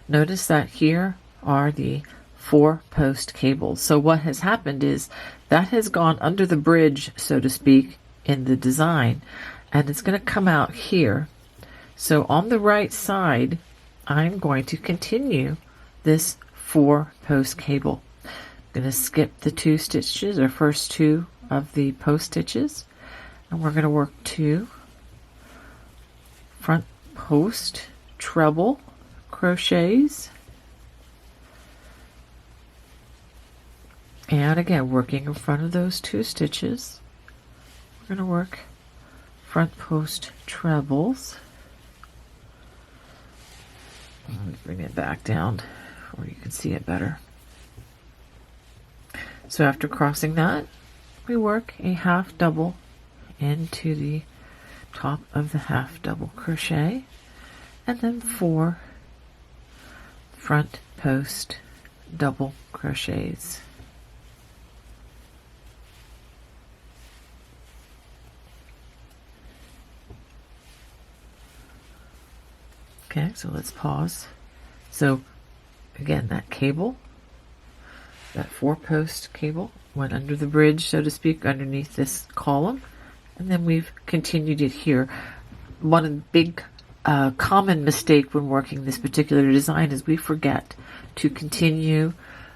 Notice that here are the 4 post cables. So what has happened is that has gone under the bridge, so to speak, in the design, and it's going to come out here. So on the right side, I'm going to continue this 4 post cable. I'm going to skip the 2 stitches, or first 2 of the post stitches, and we're going to work 2 front post treble crochets, and again working in front of those 2 stitches, we're going to work front post trebles. Let me bring it back down where you can see it better. So after crossing that, we work a half double into the top of the half double crochet, and then 4 front post double crochets. Okay, so let's pause. So again, that cable, that 4 post cable went under the bridge, so to speak, underneath this column, and then we've continued it here. One of the big common mistake when working this particular design is we forget to continue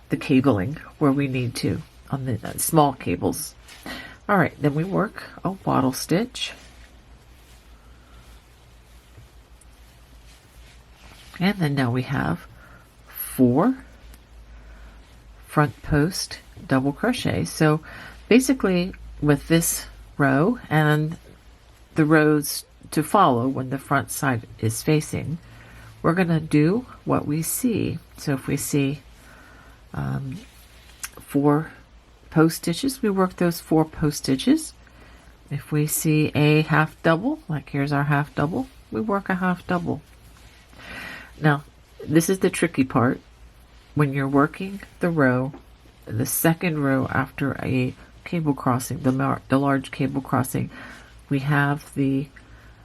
the cabling where we need to on the small cables. All right, then we work a wattle stitch, and then now we have 4 front post double crochet. So basically with this row and the rows to follow when the front side is facing, we're going to do what we see. So if we see 4 post stitches, we work those 4 post stitches. If we see a half double, like here's our half double, we work a half double. Now this is the tricky part. When you're working the row, the second row after a cable crossing, the large cable crossing, we have the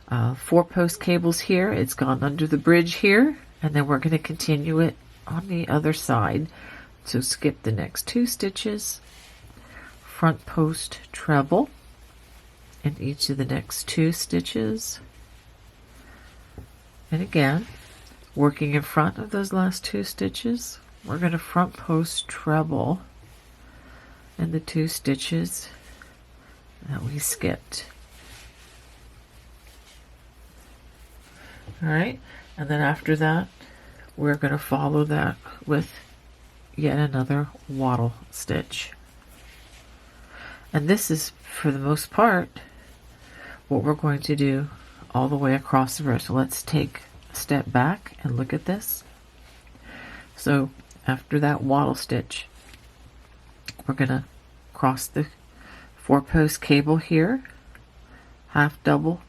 4-post cables here. It's gone under the bridge here, and then we're going to continue it on the other side. So skip the next 2 stitches, front post treble in each of the next 2 stitches, and again working in front of those last 2 stitches, we're going to front post treble in the 2 stitches that we skipped. All right, and then after that we're going to follow that with yet another wattle stitch. And this is, for the most part, what we're going to do all the way across the row. So let's take a step back and look at this. So after that wattle stitch, we're going to cross the 4-post cable here, half double,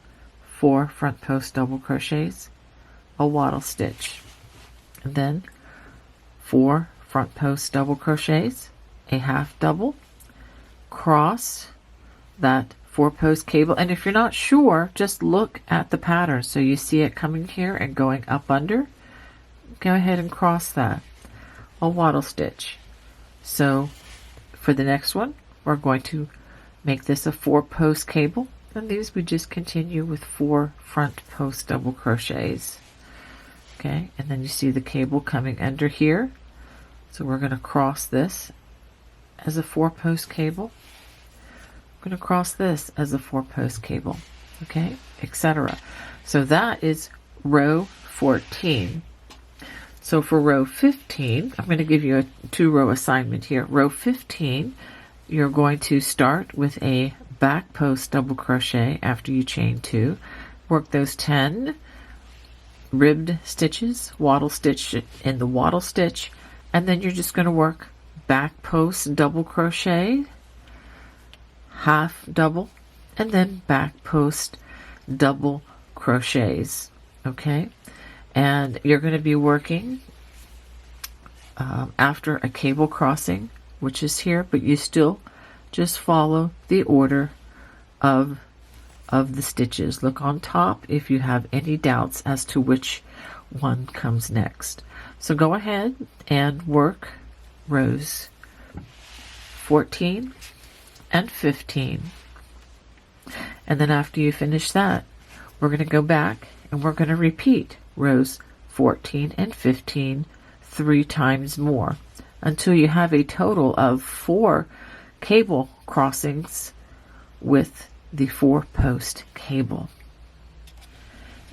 4 front post double crochets, a wattle stitch, and then 4 front post double crochets, a half double, cross that 4-post cable, and if you're not sure, just look at the pattern so you see it coming here and going up under. Go ahead and cross that, a wattle stitch. So for the next one, we're going to make this a 4-post cable, and these we just continue with 4 front post double crochets. Okay, and then you see the cable coming under here, so we're going to cross this as a 4-post cable. We're going to cross this as a 4-post cable, okay, etc. So that is row 14. So for row 15, I'm going to give you a 2-row assignment here. Row 15, you're going to start with a back post double crochet after you chain 2. Work those 10 ribbed stitches, wattle stitch in the wattle stitch, and then you're just going to work back post double crochet, half double, and then back post double crochets. Okay, and you're going to be working after a cable crossing, which is here, but you still just follow the order of the stitches. Look on top if you have any doubts as to which one comes next. So go ahead and work rows 14 and 15, and then after you finish that, we're going to go back and we're going to repeat rows 14 and 15 3 times more until you have a total of 4 cable crossings with the 4-post cable.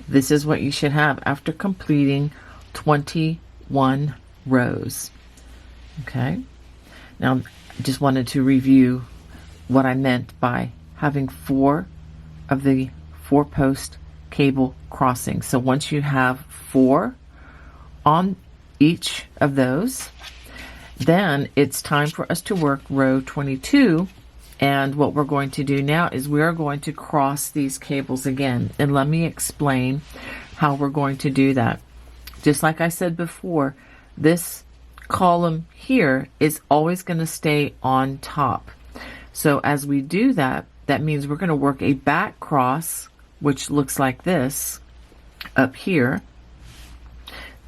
This is what you should have after completing 21 rows. Okay, now I just wanted to review what I meant by having 4 of the 4-post cable crossings. So once you have 4 on each of those, then it's time for us to work row 22. And what we're going to do now is we're going to cross these cables again. And let me explain how we're going to do that. Just like I said before, this column here is always going to stay on top. So as we do that, that means we're going to work a back cross, which looks like this up here.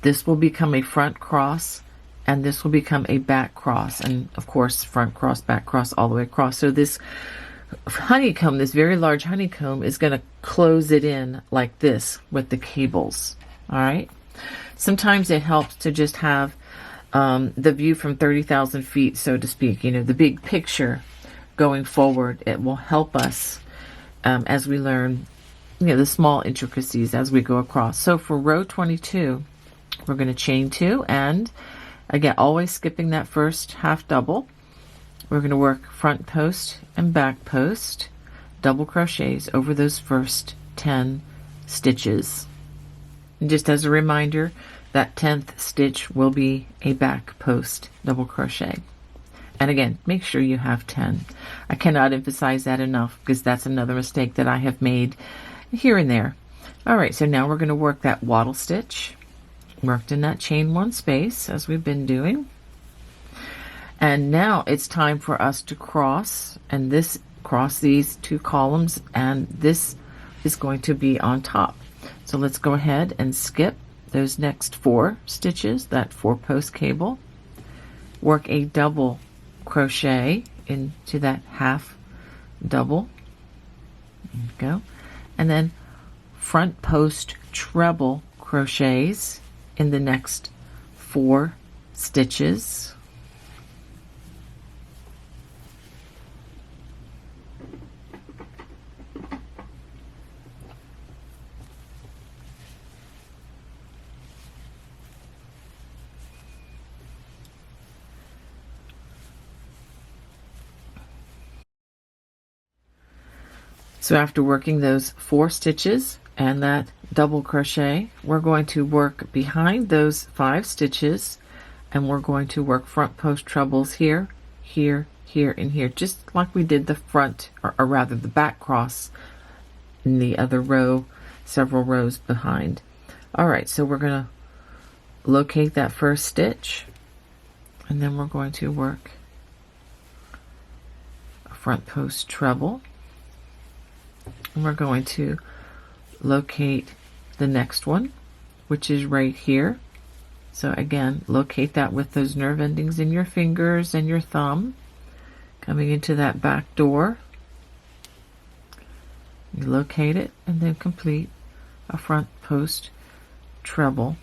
This will become a front cross, and this will become a back cross, and of course front cross, back cross, all the way across. So this honeycomb, this very large honeycomb, is going to close it in like this with the cables. All right, sometimes it helps to just have the view from 30,000 feet, so to speak, you know, the big picture going forward. It will help us as we learn, you know, the small intricacies as we go across. So for row 22, we're going to chain 2, and again, always skipping that first half double. We're going to work front post and back post double crochets over those first 10 stitches. And just as a reminder, that 10th stitch will be a back post double crochet. And again, make sure you have 10. I cannot emphasize that enough, because that's another mistake that I have made here and there. All right, so now we're going to work that wattle stitch, worked in that chain 1 space as we've been doing. And now it's time for us to cross, and this cross these 2 columns, and this is going to be on top. So let's go ahead and skip those next 4 stitches, that 4-post cable, work a double crochet into that half double, there you go, and then front post treble crochets in the next 4 stitches. So after working those 4 stitches and that double crochet, we're going to work behind those 5 stitches, and we're going to work front post trebles here, here, here, and here, just like we did the front, or rather the back cross in the other row, several rows behind. All right, so we're going to locate that first stitch, and then we're going to work a front post treble. And we're going to locate the next one, which is right here. So again, locate that with those nerve endings in your fingers and your thumb, coming into that back door. You locate it and then complete a front post treble.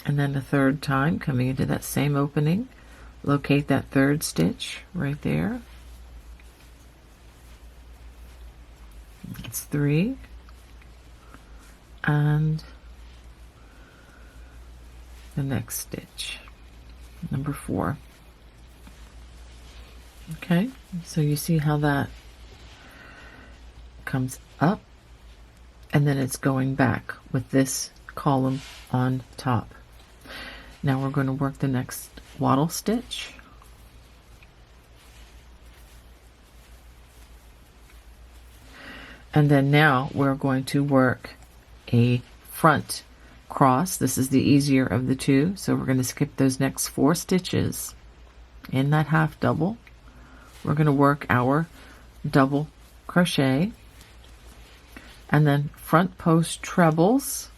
And then a third time, coming into that same opening, locate that third stitch right there. It's 3, and the next stitch, number 4. Okay, so you see how that comes up, and then it's going back with this column on top. Now we're going to work the next wattle stitch. And then now we're going to work a front cross. This is the easier of the two. So we're going to skip those next 4 stitches in that half double. We're going to work our double crochet and then front post trebles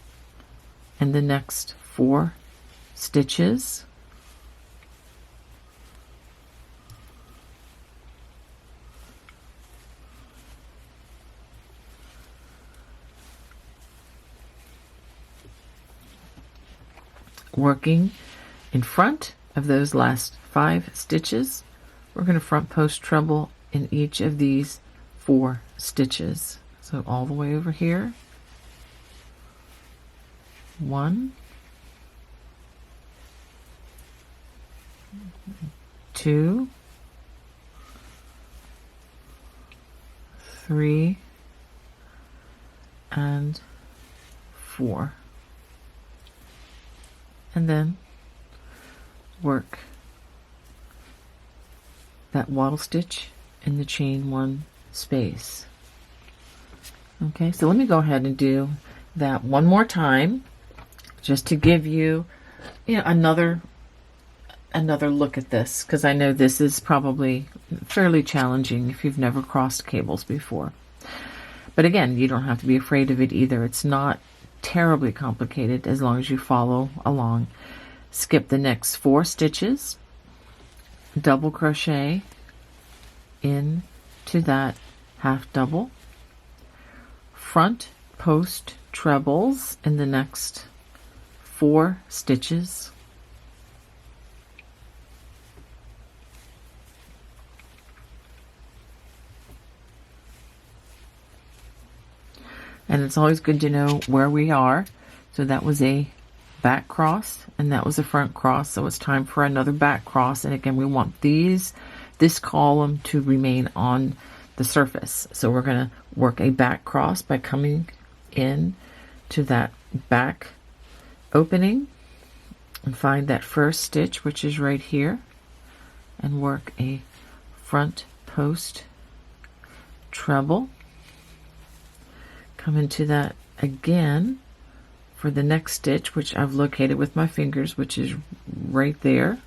in the next 4 stitches. Working in front of those last 5 stitches, we're going to front post treble in each of these 4 stitches. So all the way over here, 1, 2, 3, and 4. And then work that wattle stitch in the chain 1 space. Okay, so let me go ahead and do that one more time, just to give you, another look at this, because I know this is probably fairly challenging if you've never crossed cables before. But again, you don't have to be afraid of it either. It's not terribly complicated as long as you follow along. Skip the next 4 stitches, double crochet into that half double, front post trebles in the next 4 stitches, and it's always good to know where we are. So that was a back cross and that was a front cross, so it's time for another back cross. And again, we want this column to remain on the surface, so we're going to work a back cross by coming in to that back opening and find that first stitch, which is right here, and work a front post treble. Come into that again for the next stitch, which I've located with my fingers, which is right there.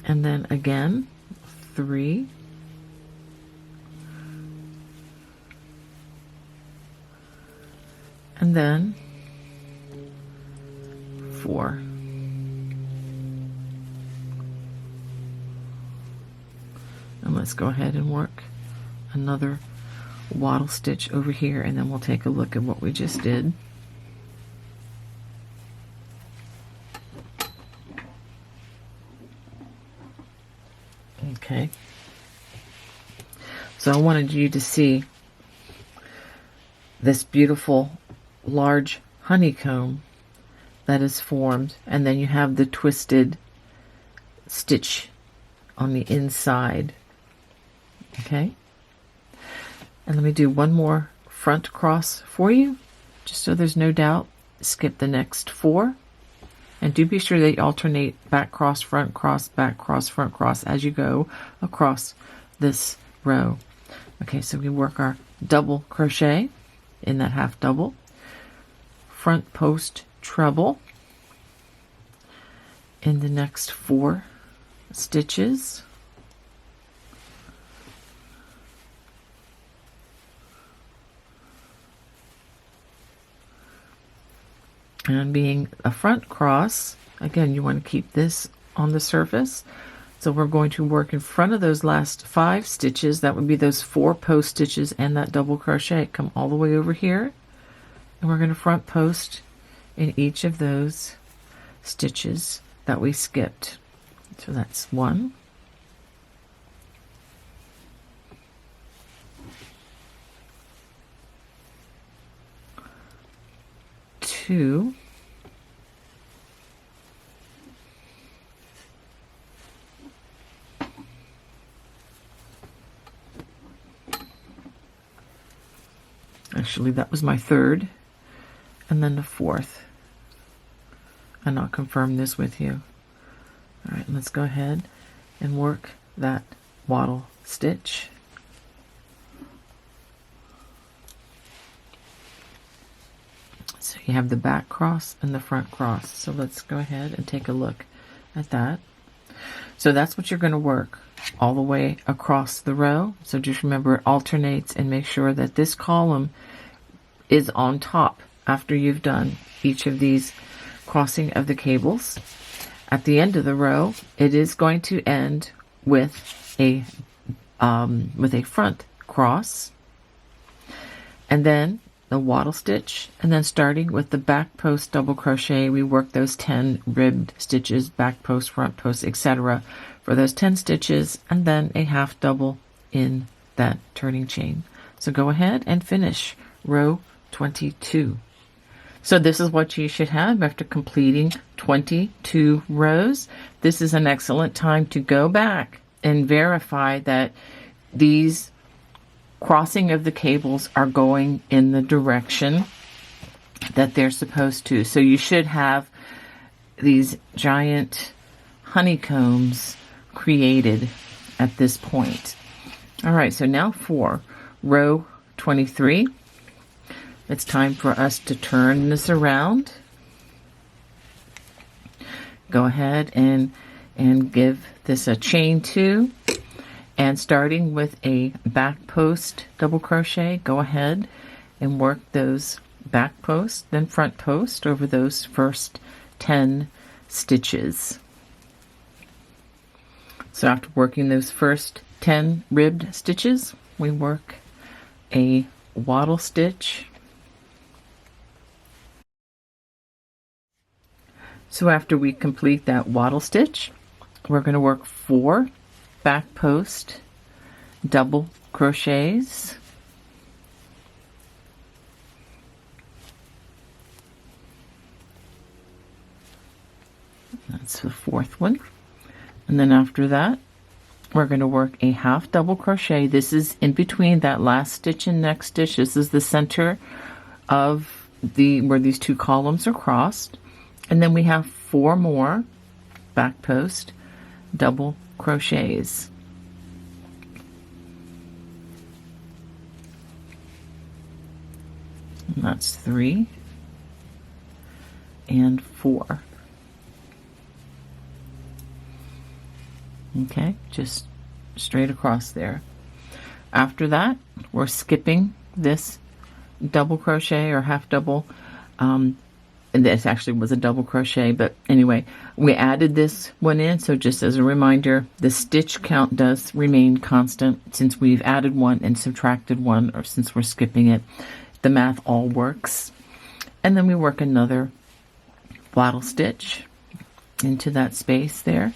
And then again, 3, and then 4. And let's go ahead and work another wattle stitch over here, and then we'll take a look at what we just did. Okay, so I wanted you to see this beautiful large honeycomb that is formed, and then you have the twisted stitch on the inside. Okay, and let me do one more front cross for you, just so there's no doubt. Skip the next 4, and do be sure that you alternate back cross, front cross, back cross, front cross as you go across this row. Okay, so we work our double crochet in that half double, front post treble in the next 4 stitches, and being a front cross, again, you want to keep this on the surface. So we're going to work in front of those last 5 stitches. That would be those 4 post stitches and that double crochet. Come all the way over here, and we're going to front post in each of those stitches that we skipped. So that's 1, 2, actually that was my 3rd, and then the 4th, and I'll confirm this with you. All right, let's go ahead and work that wattle stitch. So you have the back cross and the front cross. So let's go ahead and take a look at that. So that's what you're going to work all the way across the row. So just remember, it alternates, and make sure that this column is on top after you've done each of these crossing of the cables. At the end of the row, it is going to end with a front cross, and then the wattle stitch, and then starting with the back post double crochet, we work those 10 ribbed stitches, back post, front post, etc. for those 10 stitches, and then a half double in that turning chain. So go ahead and finish row 22. So this is what you should have after completing 22 rows. This is an excellent time to go back and verify that these crossing of the cables are going in the direction that they're supposed to. So you should have these giant honeycombs created at this point. All right, so now for row 23, it's time for us to turn this around. Go ahead and give this a chain 2, and starting with a back post double crochet, go ahead and work those back post, then front post over those first 10 stitches. So after working those first 10 ribbed stitches, we work a wattle stitch. So after we complete that wattle stitch, we're going to work 4 back post double crochets, that's the 4th one, and then after that we're going to work a half double crochet. This is in between that last stitch and next stitch. This is the center of where these 2 columns are crossed, and then we have 4 more back post double crochets. And that's 3 and 4. Okay, just straight across there. After that, we're skipping this double crochet or half double. And this actually was a double crochet, but anyway, we added this one in. So just as a reminder, the stitch count does remain constant since we've added one and subtracted one, or since we're skipping it. The math all works. And then we work another wattle stitch into that space there.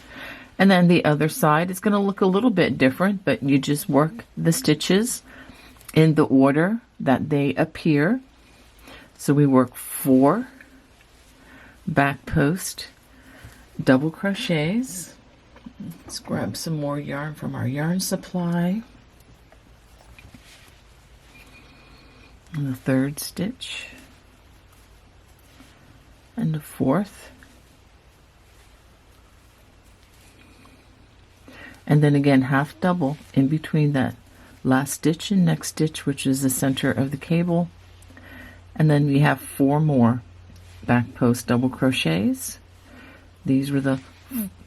And then the other side is going to look a little bit different, but you just work the stitches in the order that they appear. So we work 4 back post double crochets. Let's grab some more yarn from our yarn supply. And the 3rd stitch. And the 4th. And then again, half double in between that last stitch and next stitch, which is the center of the cable. And then we have 4 more back post double crochets. These were the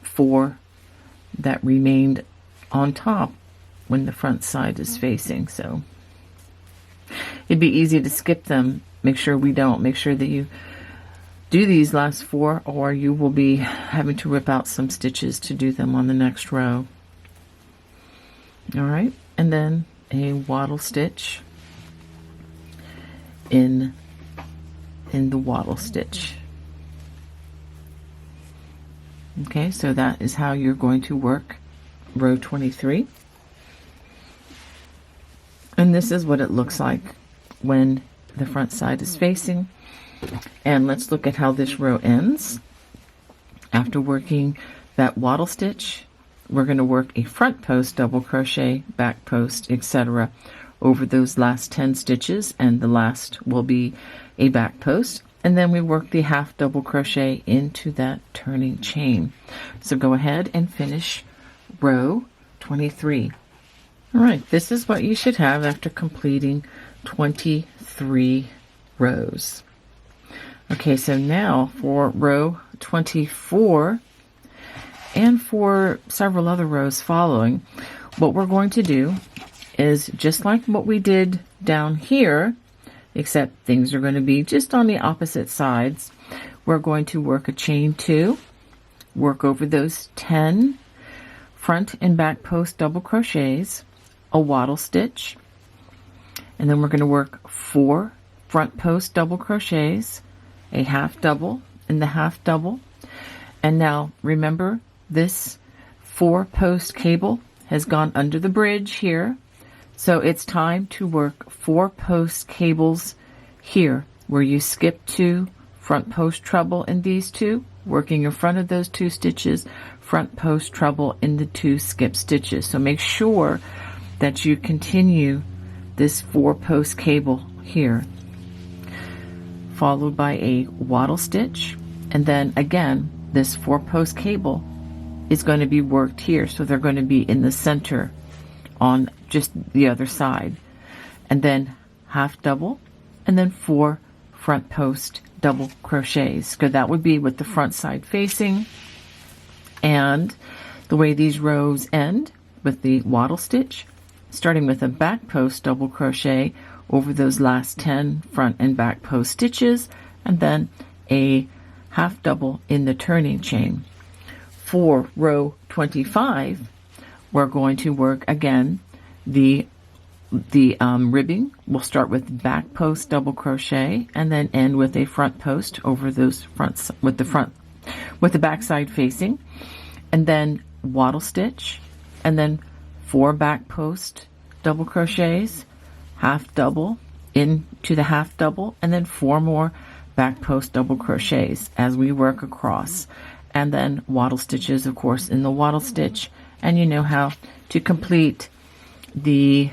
4 that remained on top when the front side is facing. So it'd be easy to skip them. Make sure we don't. Make sure that you do these last 4, or you will be having to rip out some stitches to do them on the next row. All right, and then a wattle stitch in the wattle stitch. Okay, so that is how you're going to work row 23. And this is what it looks like when the front side is facing. And let's look at how this row ends. After working that wattle stitch, we're going to work a front post double crochet, back post, etc. over those last 10 stitches, and the last will be a back post. And then we work the half double crochet into that turning chain. So go ahead and finish row 23. All right, this is what you should have after completing 23 rows. Okay, so now for row 24 and for several other rows following, what we're going to do is just like what we did down here, except things are going to be just on the opposite sides. We're going to work a chain 2, work over those 10 front and back post double crochets, a wattle stitch, and then we're going to work 4 front post double crochets, a half double and the half double. And now remember, this 4 post cable has gone under the bridge here, so it's time to work 4 post cables here where you skip 2 front post treble in these 2, working in front of those 2 stitches, front post treble in the 2 skip stitches. So make sure that you continue this 4 post cable here, followed by a wattle stitch, and then again this 4 post cable is going to be worked here, so they're going to be in the center on just the other side, and then half double, and then 4 front post double crochets, because that would be with the front side facing. And the way these rows end with the wattle stitch, starting with a back post double crochet over those last 10 front and back post stitches, and then a half double in the turning chain. For row 25, we're going to work again the ribbing. We'll start with back post double crochet and then end with a front post over those fronts with the back side facing, and then wattle stitch, and then 4 back post double crochets, half double into the half double, and then 4 more back post double crochets as we work across, and then wattle stitches, of course, in the wattle stitch. And you know how to complete the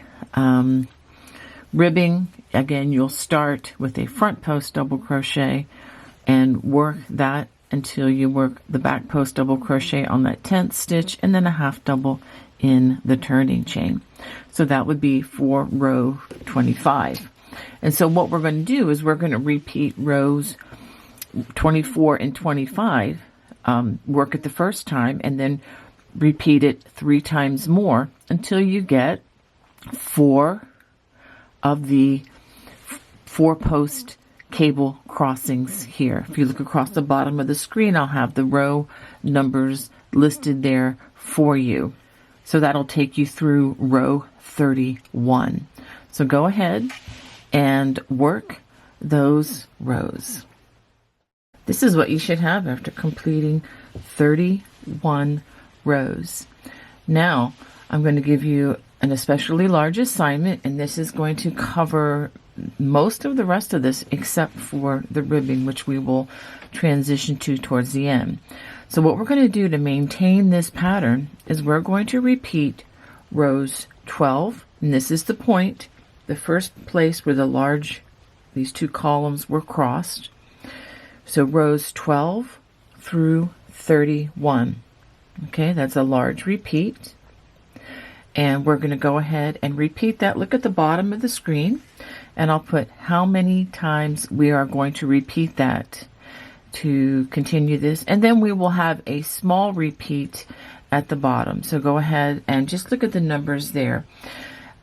ribbing. Again, you'll start with a front post double crochet and work that until you work the back post double crochet on that 10th stitch, and then a half double in the turning chain. So that would be for row 25. And so what we're going to do is we're going to repeat rows 24 and 25, work it the first time, and then repeat it 3 times more until you get 4 of the 4-post cable crossings here. If you look across the bottom of the screen, I'll have the row numbers listed there for you. So that'll take you through row 31. So go ahead and work those rows. This is what you should have after completing 31 rows. Now I'm going to give you an especially large assignment, and this is going to cover most of the rest of this except for the ribbing, which we will transition to towards the end. So what we're going to do to maintain this pattern is we're going to repeat rows 12, and this is the point, the first place where these 2 columns were crossed. So rows 12 through 31. Okay, that's a large repeat. And we're going to go ahead and repeat that. Look at the bottom of the screen, and I'll put how many times we are going to repeat that to continue this. And then we will have a small repeat at the bottom. So go ahead and just look at the numbers there.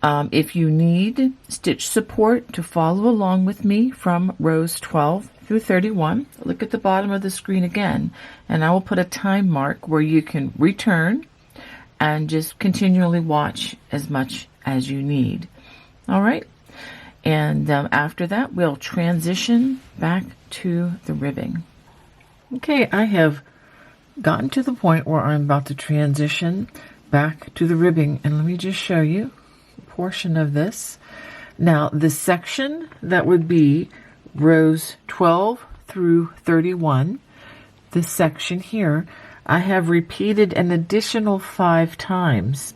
If you need stitch support to follow along with me from rows 12 through 31, look at the bottom of the screen again, and I will put a time mark where you can return and just continually watch as much as you need. All right, and after that we'll transition back to the ribbing. Okay, I have gotten to the point where I'm about to transition back to the ribbing, and let me just show you a portion of this. Now the section that would be rows 12 through 31, this section here, I have repeated an additional 5 times.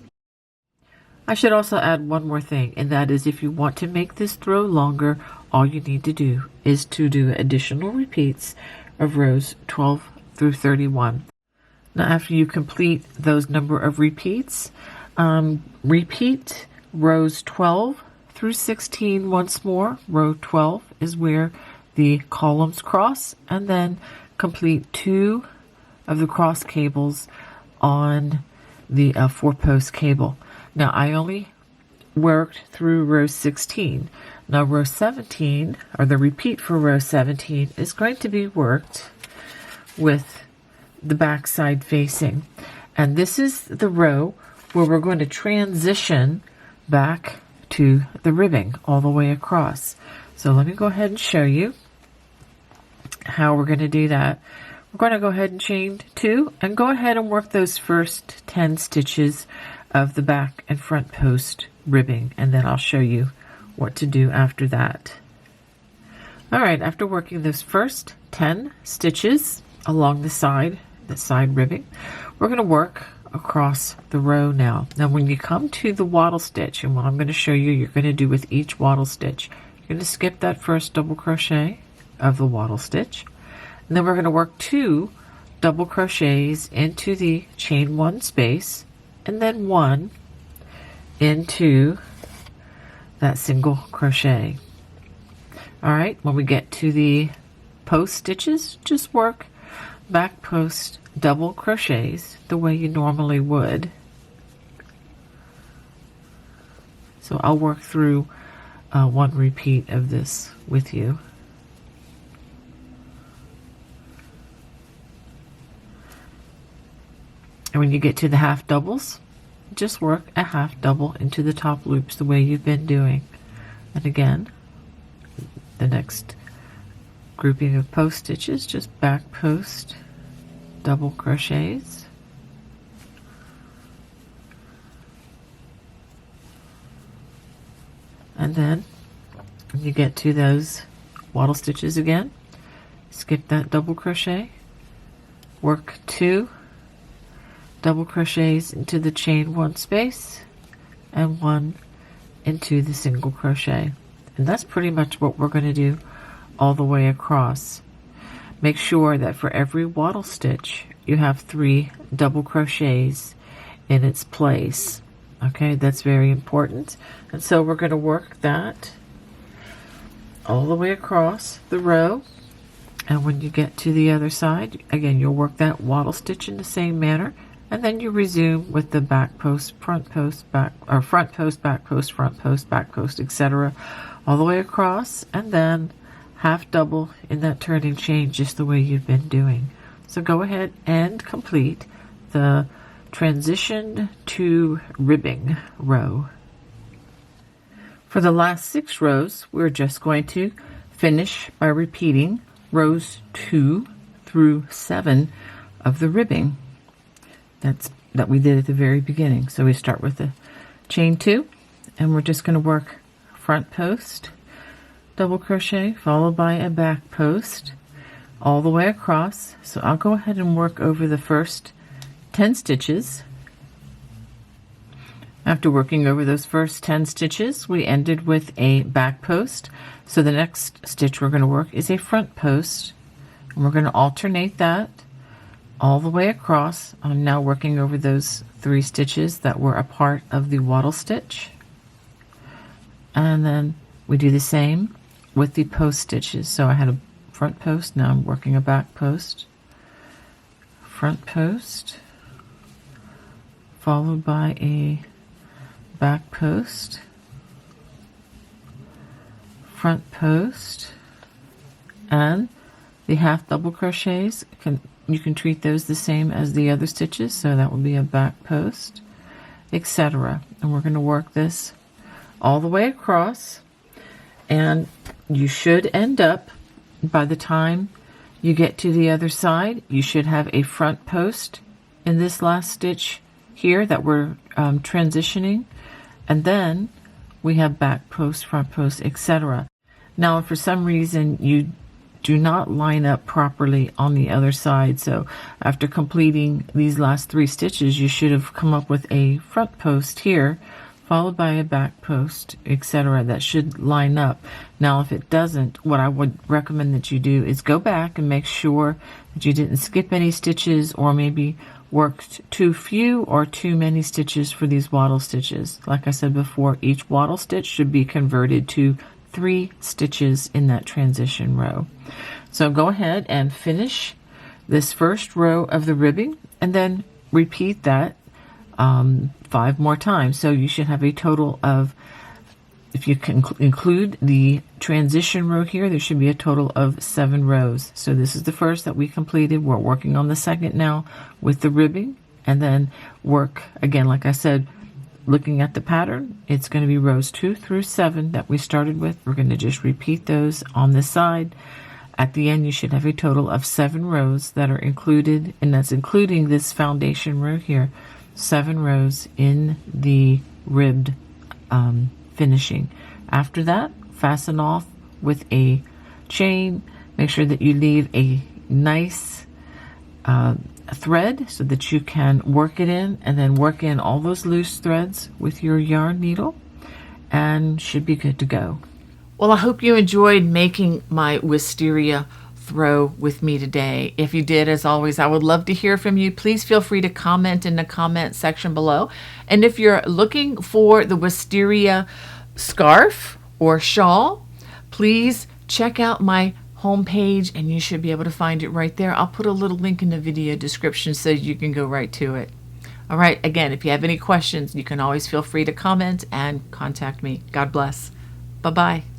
I should also add one more thing, and that is if you want to make this throw longer, all you need to do is to do additional repeats of rows 12 through 31. Now after you complete those number of repeats, repeat rows 12 through 16 once more. Row 12 is where the columns cross, and then complete 2 of the cross cables on the 4-post cable. Now I only worked through row 16. Now row 17, or the repeat for row 17, is going to be worked with the back side facing, and this is the row where we're going to transition back to the ribbing all the way across. So let me go ahead and show you how we're going to do that. We're going to go ahead and chain 2 and go ahead and work those first 10 stitches of the back and front post ribbing, and then I'll show you what to do after that. Alright, after working those first 10 stitches along the side ribbing, we're going to work across the row now. Now when you come to the wattle stitch, and what I'm going to show you you're going to do with each wattle stitch, you're going to skip that first double crochet of the wattle stitch, and then we're going to work 2 double crochets into the chain 1 space, and then 1 into that single crochet. Alright, when we get to the post stitches, just work back post double crochets the way you normally would. So I'll work through 1 repeat of this with you. And when you get to the half doubles, just work a half double into the top loops the way you've been doing. And again, the next grouping of post stitches, just back post double crochets. And then when you get to those wattle stitches again, skip that double crochet, work 2 double crochets into the chain 1 space and 1 into the single crochet. And that's pretty much what we're going to do all the way across. Make sure that for every wattle stitch you have 3 double crochets in its place. Okay, that's very important. And so we're going to work that all the way across the row, and when you get to the other side, again, you'll work that wattle stitch in the same manner, And then you resume with the back post, front post, back, or front post, back post, front post, back post, etc. all the way across, and then half double in that turning chain just the way you've been doing. So go ahead and complete the transition to ribbing row. For the last 6 rows, we're just going to finish by repeating rows 2 through 7 of the ribbing that we did at the very beginning. So we start with the chain 2, and we're just going to work front post, double crochet, followed by a back post all the way across. So I'll go ahead and work over the first 10 stitches. After working over those first 10 stitches, we ended with a back post. So the next stitch we're going to work is a front post, and we're going to alternate that all the way across. I'm now working over those 3 stitches that were a part of the wattle stitch, and then we do the same with the post stitches. So I had a front post, now I'm working a back post, front post, followed by a back post, front post, and the half double crochets, you can treat those the same as the other stitches, so that will be a back post, etc. And we're going to work this all the way across, and you should end up, by the time you get to the other side, you should have a front post in this last stitch here that we're transitioning, and then we have back post, front post, etc. Now, if for some reason you do not line up properly on the other side, so after completing these last 3 stitches, you should have come up with a front post here, followed by a back post, etc. That should line up. Now, if it doesn't, what I would recommend that you do is go back and make sure that you didn't skip any stitches, or maybe worked too few or too many stitches for these wattle stitches. Like I said before, each wattle stitch should be converted to 3 stitches in that transition row. So go ahead and finish this first row of the ribbing, and then repeat that 5 more times. So you should have a total of, if you can include the transition row here, there should be a total of 7 rows. So this is the first that we completed. We're working on the second now with the ribbing, and then work again, like I said, looking at the pattern, it's going to be rows 2 through 7 that we started with. We're going to just repeat those on this side. At the end, you should have a total of 7 rows that are included, and that's including this foundation row here. 7 rows in the ribbed finishing. After that, fasten off with a chain. Make sure that you leave a nice thread so that you can work it in, and then work in all those loose threads with your yarn needle, and should be good to go. Well, I hope you enjoyed making my wisteria throw with me today. If you did, as always, I would love to hear from you. Please feel free to comment in the comment section below. And if you're looking for the wisteria scarf or shawl, please check out my homepage, and you should be able to find it right there. I'll put a little link in the video description so you can go right to it. All right, again, if you have any questions, you can always feel free to comment and contact me. God bless. Bye-bye.